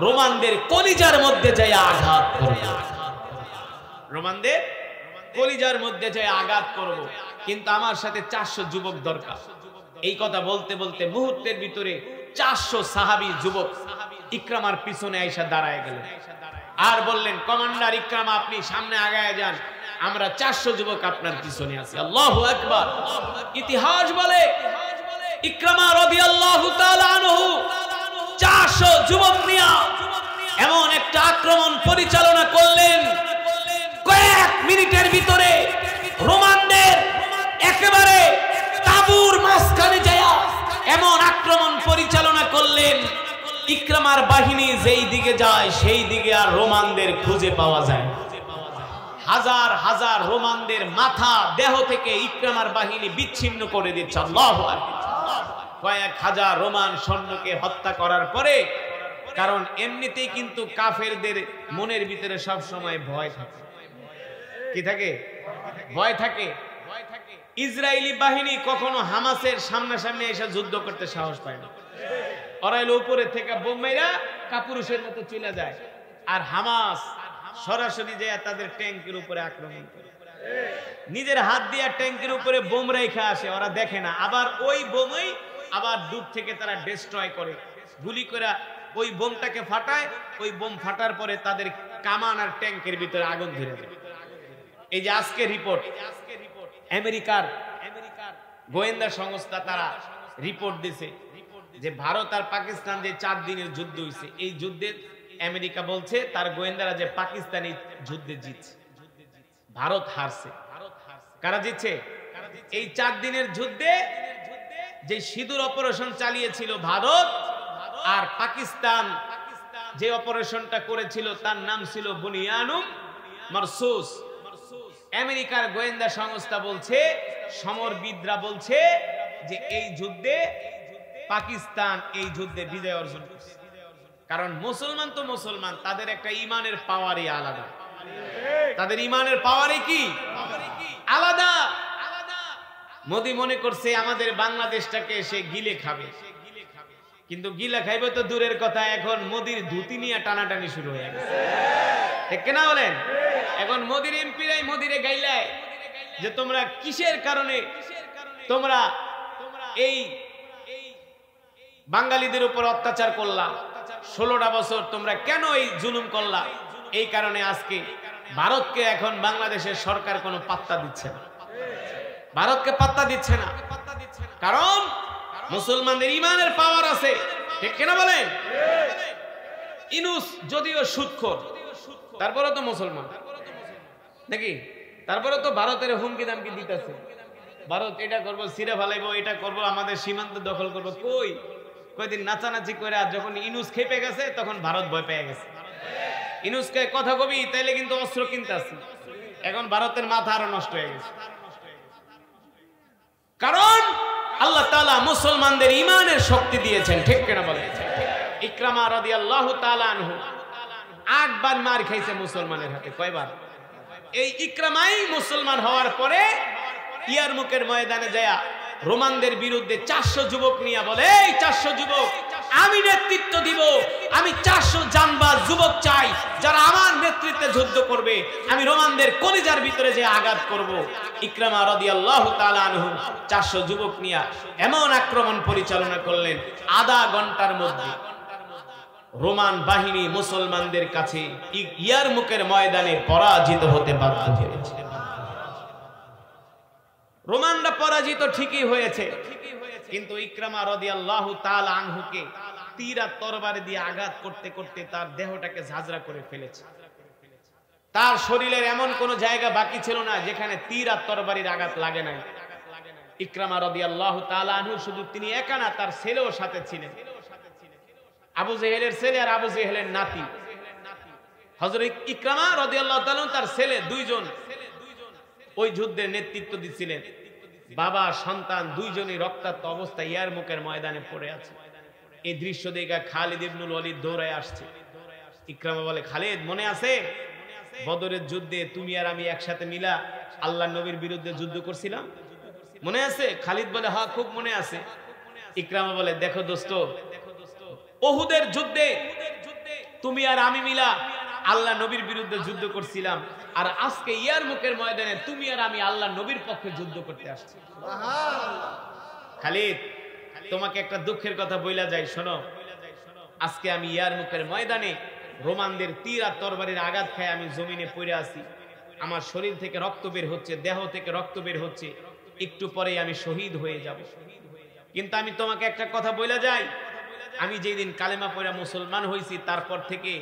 S1: রোমানদের কলিজার মধ্যে যাই আঘাত করব। রোমানদের কলিজার মধ্যে যাই আঘাত করব, কিন্তু আমার সাথে 400 যুবক দরকার। এই কথা বলতে বলতে মুহূর্তের ভিতরে 400 সাহাবী যুবক ইকরামার পিছনে আইসা দাঁড়ায় গেলেন আর বললেন, কমান্ডার ইকরামা, আপনি সামনে আগায় যান, আমরা 400 যুবক আপনার পিছনে আছি। আল্লাহু আকবার। ইতিহাস বলে ইকরামা রাদিয়াল্লাহু তাআলা আনহু 400 যুবক নিয়ে এমন একটা আক্রমণ পরিচালনা করলেন, কয়েক মিনিটের ভিতরে রোমানদের একেবারে তাঁবুর মাঝখানে যায় এমন আক্রমণ পরিচালনা করলেন, ইকরামার বাহিনী যেই দিকে যায় সেই দিকে আর রোমানদের খুঁজে পাওয়া যায়। হাজার হাজার রোমানদের মাথা দেহ থেকে ইকরামার বাহিনী বিচ্ছিন্ন করে দিচ্ছে। আল্লাহু আকবার। কয়েক হাজার রোমান সৈন্যকে হত্যা করার পরে, কারণ এমনিতেই কিন্তু কাফেরদের মনের ভিতরে সব সময় ভয় থাকে। কি থাকে? ভয় থাকে। ইসরায়েলি বাহিনী কখনো হামাসের সামনাসামনি এসে যুদ্ধ করতে সাহস পায় না। ওরা এলো উপরে থেকে বোম মেরা কাপুরুষের মতো চলে যায়, আর হামাস সরাসরি যায় তাদের ট্যাঙ্কের উপরে আক্রমণ করে, নিজের হাত দিয়ে ট্যাঙ্কের উপরে বোম রেখে আসে। ওরা দেখে না, আবার ওই বোমই আবার দূর থেকে তারা ডিস্ট্রয় করে, গুলি করে ওই বোমটাকে ফাটায়। ওই বোম ফাটার পরে তাদের কামান আর ট্যাঙ্কের ভিতরে আগুন ধরে যায়। এই যে আজকে রিপোর্ট, আমেরিকার গোয়েন্দা সংস্থা তারা রিপোর্ট দিছে যে ভারত আর পাকিস্তান যে 4 দিনের যুদ্ধ হয়েছে, এই যুদ্ধে আমেরিকা বলছে তার গোয়েন্দারা যে পাকিস্তানি যুদ্ধে জিতছে, ভারত হারছে। কারা জিতছে? এই 4 দিনের যুদ্ধে যে সিঁদুর অপারেশন চালিয়েছিল ভারত, আর পাকিস্তান যে অপারেশনটা করেছিল তার নাম ছিল বুনিয়ানুম মারসুস। আমেরিকার গোয়েন্দা সংস্থা বলছে, সমরবিদরা বলছে যে এই যুদ্ধে পাকিস্তান এই যুদ্ধে বিজয় অর্জন করছে। কারণ মুসলমান তো মুসলমান, তাদের একটা ইমানের পাওয়ারই আলাদা। তাদের ইমানের পাওয়ারই কি আলাদা। মোদি মনে করছে আমাদের বাংলাদেশটাকে সে গিলে খাবে, কিন্তু গিলা খাইবে তো দূরের কথা, এখন মোদির ধুতি নিয়ে টানাটানি শুরু হয়ে গেছে। ঠিক কিনা বলেন? এখন মোদির এমপিরাই মোদিরে গাইলায় যে তোমরা কিসের কারণে তোমরা এই বাঙালিদের উপর অত্যাচার করলা, 16টা বছর তোমরা কেন এই জুলুম করলা? এই কারণে আজকে ভারতকে এখন বাংলাদেশের সরকার কোনো পাত্তা দিচ্ছে না, ভারতকে পাত্তা দিচ্ছে না। কারণ মুসলমানদের ইমানের পাওয়ার আছে। ঠিক কিনা বলেন? ইনুস যদিও সুদখোর, তারপরে তো মুসলমান নাকি? তারপরে তো ভারতের হুমকি দামকি দিতেছে, ভারত এটা করবো, সিরা ফালাইবো, এটা করবো, আমাদের সীমান্ত দখল করবো। কয়দিন নাচানাচি করে যখন ইনুস খেপে গেছে তখন ভারত ভয় পেয়ে গেছে। ইনুসকে কথা কবি তাইলে কিন্তু অস্ত্র কিনতে আসছে, এখন ভারতের মাথা আরো নষ্ট হয়ে গেছে। কারণ আল্লাহ তাআলা মুসলমানদের ইমানের শক্তি দিয়েছেন। ঠিক কিনা বলেন? ইকরামা রাদিয়াল্লাহু তাআলা আনহু 8 বার মার খাইছে মুসলমানের হাতে। কয়বার? এই ইকরামাই মুসলমান হওয়ার পরে ইয়ারমুকের ময়দানে যায় রোমানদের বিরুদ্ধে 400 যুবক নিয়ে বলে, এই 400 যুবক আমি নেতৃত্ব দিব, আমি 400 জানবাজ যুবক চাই যারা আমার নেতৃত্বে যুদ্ধ করবে, আমি রোমানদের কলিজার ভিতরে যে আঘাত করব। ইকরামা রাদিয়াল্লাহু তাআলা আনহু 400 যুবক নিয়ে এমন আক্রমণ পরিচালনা করলেন, আধা ঘন্টার মধ্যে রোমান বাহিনী মুসলমানদের কাছে ইয়ারমুকের ময়দানে পরাজিত হতে বাধ্য হয়েছে। রোমানরা পরাজিত ঠিকই হয়েছে, কিন্তু ইকরামা রাদিয়াল্লাহু তাআলা আনহুকে তীর আর তরবারি দিয়ে আঘাত করতে করতে তার দেহটাকে ঝাঁঝরা করে ফেলেছে। তার শরীরের এমন কোন জায়গা বাকি ছিল না যেখানে তীর আর তরবারির আঘাত লাগে নাই। ইকরামা রাদিয়াল্লাহু তাআলা আনহু শুধু তিনি একা না, তার ছেলেও সাথে ছিলেন। আবু জেহেলের ছেলে আর আবু জেহেলের নাতি হযরত ইকরামা রাদিয়াল্লাহু তাআলা তার ছেলে দুইজন ওই যুদ্ধের নেতৃত্ব দিছিলেন। বাবা সন্তান দুইজনই রক্তাক্ত অবস্থায় ইয়ারমুকের ময়দানে পড়ে আছে। এই দৃশ্য দেখে খালিদ ইবনুল ওয়ালিদ দৌড়ায় আসছে। ইকরামা বলে, খালিদ মনে আছে বদরের যুদ্ধে তুমি আর আমি একসাথে মিলা আল্লাহর নবীর বিরুদ্ধে যুদ্ধ করছিলাম, মনে আছে? খালিদ বলে, হ্যাঁ খুব মনে আছে। ইকরামা বলে, দেখো দোস্ত, উহুদের যুদ্ধে তুমি আর আমি মিলা আল্লাহ নবীর বিরুদ্ধে যুদ্ধ করছিলাম, আর আজকে ইয়ারমুকের ময়দানে তুমি আর আমি আল্লাহ নবীর পক্ষে যুদ্ধ করতে আসছি। খালিদ, তোমাকে একটা দুঃখের কথা বইলা যাই, শোনো। আজকে আমি ইয়ারমুকের ময়দানে রোমানদের তীর আর তরবারির আঘাত খায় আমি জমিনে পড়ে আছি, আমার শরীর থেকে রক্ত বের হচ্ছে, দেহ থেকে রক্ত বের হচ্ছে, একটু পরেই আমি শহীদ হয়ে যাব। কিন্তু আমি তোমাকে একটা কথা বইলা যাই, আমি যেদিন কালেমা পড়া মুসলমান হয়েছি তারপর থেকে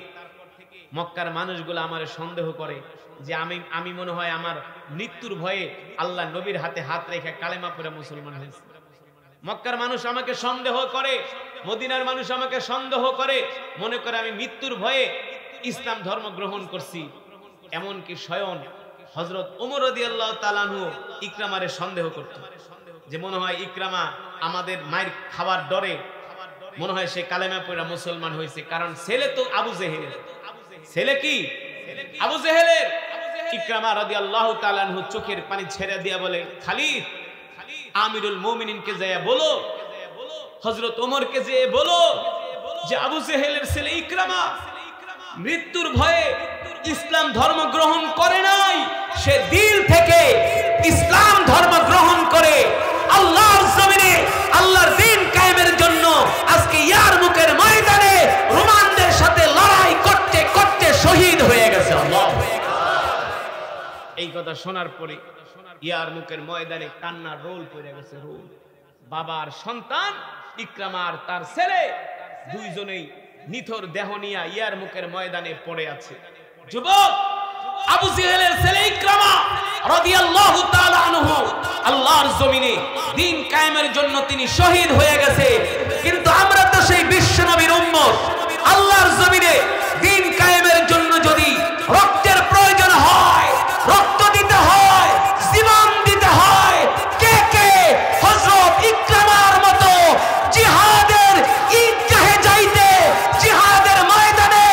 S1: মক্কার মানুষগুলো আমার সন্দেহ করে যে আমি মনে হয় আমার মৃত্যুর ভয়ে আল্লাহ নবীর হাতে হাত রেখে কালেমা পড়া মুসলমান হয়েছি। মক্কার মানুষ আমাকে সন্দেহ করে, মদিনার মানুষ আমাকে সন্দেহ করে, মনে করে আমি মৃত্যুর ভয়ে ইসলাম ধর্ম গ্রহণ করছি। এমনকি স্বয়ং হযরত ওমর রাদিয়াল্লাহু তাআলা আনহু ইকরামারে সন্দেহ করত যে মনে হয় ইকরামা আমাদের মায়ের খাবার ডরে মনে হয় সে কালেমা পড়া মুসলমান হয়েছে, কারণ ছেলে তো আবু জেহেল। ছেলে কি? আবু জেহেলের। ইকরামা রাদিয়াল্লাহু তাআলা আনহু চোখের পানি ছেড়ে দিয়া বলে, খালিদ, আমিরুল মুমিনিনকে যায়া বলো, হযরত ওমরকে যেয়ে বলো যে আবু জেহেলের ছেলে ইকরামা মৃত্যুর ভয়ে ইসলাম ধর্ম গ্রহণ করে নাই, সে দিল থেকে ইসলাম ধর্ম গ্রহণ করে আল্লাহর জমিনে আল্লাহর দ্বীন কায়েমের জন্য আজকে ইয়ারমুকের ময়দানে রোমানদের সাথে লড়াই করতে করতে শহীদ হয়ে গেছে। আল্লাহু আকবার। এই কথা শোনার পরে ইয়ারমুকের ময়দানে কান্নার রোল পড়ে গেছে, রোল। বাবার সন্তান ইকরামা আর তার ছেলে দুইজনেই নিথর দেহ নিয়ে ইয়ারমুকের ময়দানে পড়ে আছে। যুবক, আবু জেহেলের ছেলে ইকরামা রাদিয়াল্লাহু তাআলা আনহু আল্লাহর জমিনে দ্বীন কায়েমের জন্য তিনি শহীদ হয়ে গেছে। কিন্তু আমরা তো সেই বিশ্বনবীর উম্মত। আল্লাহর জমিনে দ্বীন কায়েমের জন্য যদি রক্তের প্রয়োজন হয়, রক্ত দিতে হয়, জীবন দিতে হয়, কে কে হযরত ইকরামার মতো জিহাদের ঈদগাহে যাইতে, জিহাদের ময়দানে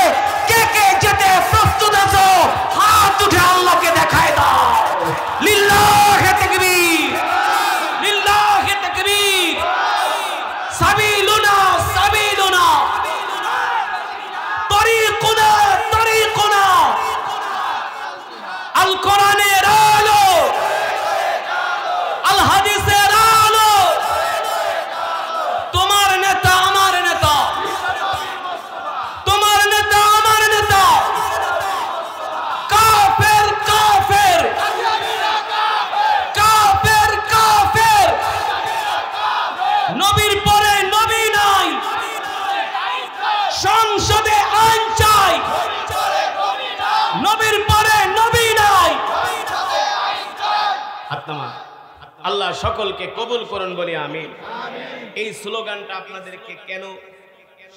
S1: কে কে যেতে প্রস্তুত আছো? হাত উঠে আল্লাহকে দেখায় দাও। লিল্লাহি তাকবীর, লিল্লাহি তাকবীর। সাবিলুনা সাবিলুনা, তরিকুনা তরিকুনা। আল কোরআনের আলো, আল হাদিসের আলো। তোমার নেতা আমার নেতা, তোমার নেতা আমার নেতা। কাফের কাফের, কাফের কাফের। নবীর পরে নবী নাই, সংসদে আইন চাই। নবীর পরে নবী নাই। আল্লাহ সকলকে কবুল করুন বলি আমিন। এই স্লোগানটা আপনাদেরকে কেন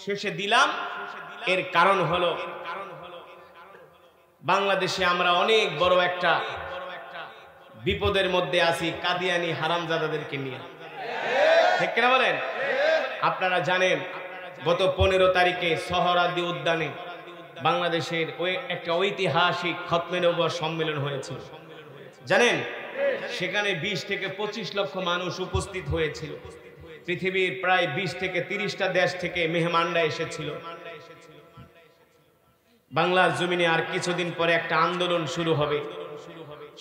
S1: শেষে দিলাম, এর কারণ হলো বাংলাদেশে আমরা অনেক বড় একটা বিপদের মধ্যে আছি কাদিয়ানি হারামজাদাদেরকে নিয়ে। ঠিক কিনা বলেন? আপনারা জানেন গত 15 তারিখে সোহরাওয়ার্দী উদ্যানে বাংলাদেশের একটা ঐতিহাসিক খতমে নবুয়ত সম্মেলন হয়েছিল। জানেন সেখানে 20 থেকে 25 লক্ষ মানুষ উপস্থিত হয়েছিল। পৃথিবীর প্রায় 20 থেকে 30টা দেশ থেকে মেহমানরা এসেছিল। বাংলার জমিনে আর কিছুদিন পরে একটা আন্দোলন শুরু হবে।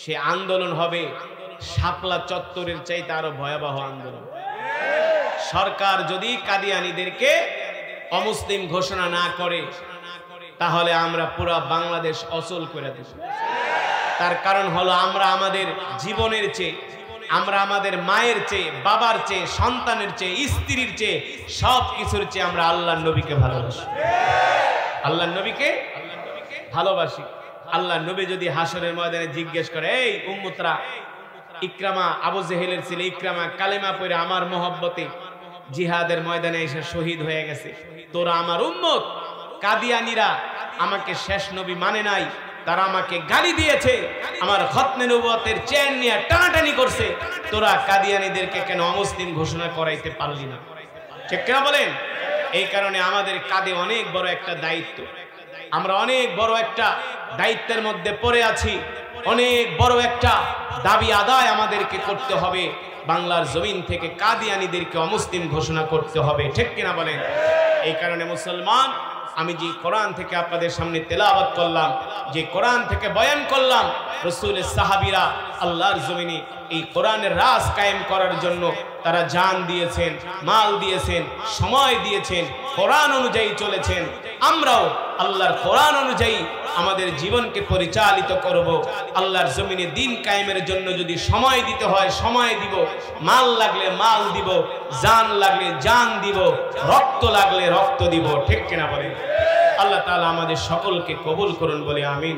S1: সে আন্দোলন হবে শাপলা চত্বরের চাইতে আরো ভয়াবহ আন্দোলন। সরকার যদি কাদিয়ানীদেরকে অমুসলিম ঘোষণা না করে তাহলে আমরা পুরো বাংলাদেশ অচল করে দেব। তার কারণ হলো আমরা আমাদের জীবনের চেয়ে, আমরা আমাদের মায়ের চেয়ে, বাবার চেয়ে, সন্তানের চেয়ে, স্ত্রীর চেয়ে, সব কিছুর চেয়ে আমরা আল্লাহর নবীকে ভালোবাসি। আল্লাহর নবীকে ভালোবাসি। আল্লাহর নবী যদি হাসরের ময়দানে জিজ্ঞেস করে, এই উম্মতরা, ইকরামা আবু জেহেলের ছেলে ইকরামা কালেমা পড়ে আমার মহব্বতে জিহাদের ময়দানে এসে শহীদ হয়ে গেছে, তোরা আমার উম্মত। কাদিয়ানীরা আমাকে শেষ নবী মানে নাই, তারা আমাকে গালি দিয়েছে, আমার খতমে নবুয়তের চেন নিয়ে টানাটানি করছে, তোরা কাদিয়ানীদেরকে কেন অমুসলিম ঘোষণা করাইতে পারলি না? ঠিক কিনা বলেন? এই কারণে আমাদের কাঁধে অনেক বড় একটা দায়িত্ব। আমরা অনেক বড় একটা দায়িত্বের মধ্যে পড়ে আছি। অনেক বড় একটা দাবি আদায় আমাদেরকে করতে হবে। বাংলার জমিন থেকে কাদিয়ানীদেরকে অমুসলিম ঘোষণা করতে হবে। ঠিক কিনা বলেন? এই কারণে মুসলমান, আমি যে কোরআন থেকে আপনাদের সামনে তেলাওয়াত করলাম, যে কোরআন থেকে বয়ান করলাম, রাসূলের সাহাবীরা আল্লাহর জমিনে এই কোরআনের রাজ কায়েম করার জন্য তারা জান দিয়েছেন, মাল দিয়েছেন, সময় দিয়েছেন, কোরআন অনুযায়ী চলেছেন। আমরাও আল্লাহর কোরআন অনুযায়ী আমাদের জীবনকে পরিচালিত করব। আল্লাহর জমিনে দ্বীন কায়েমের জন্য যদি সময় দিতে হয় সময় দিব, মাল লাগলে মাল দিব, জান লাগলে জান দিব, রক্ত লাগলে রক্ত দিব। ঠিক কিনা বলেন? আল্লাহ তাআলা আমাদের সকলকে কবুল করুন বলে আমিন।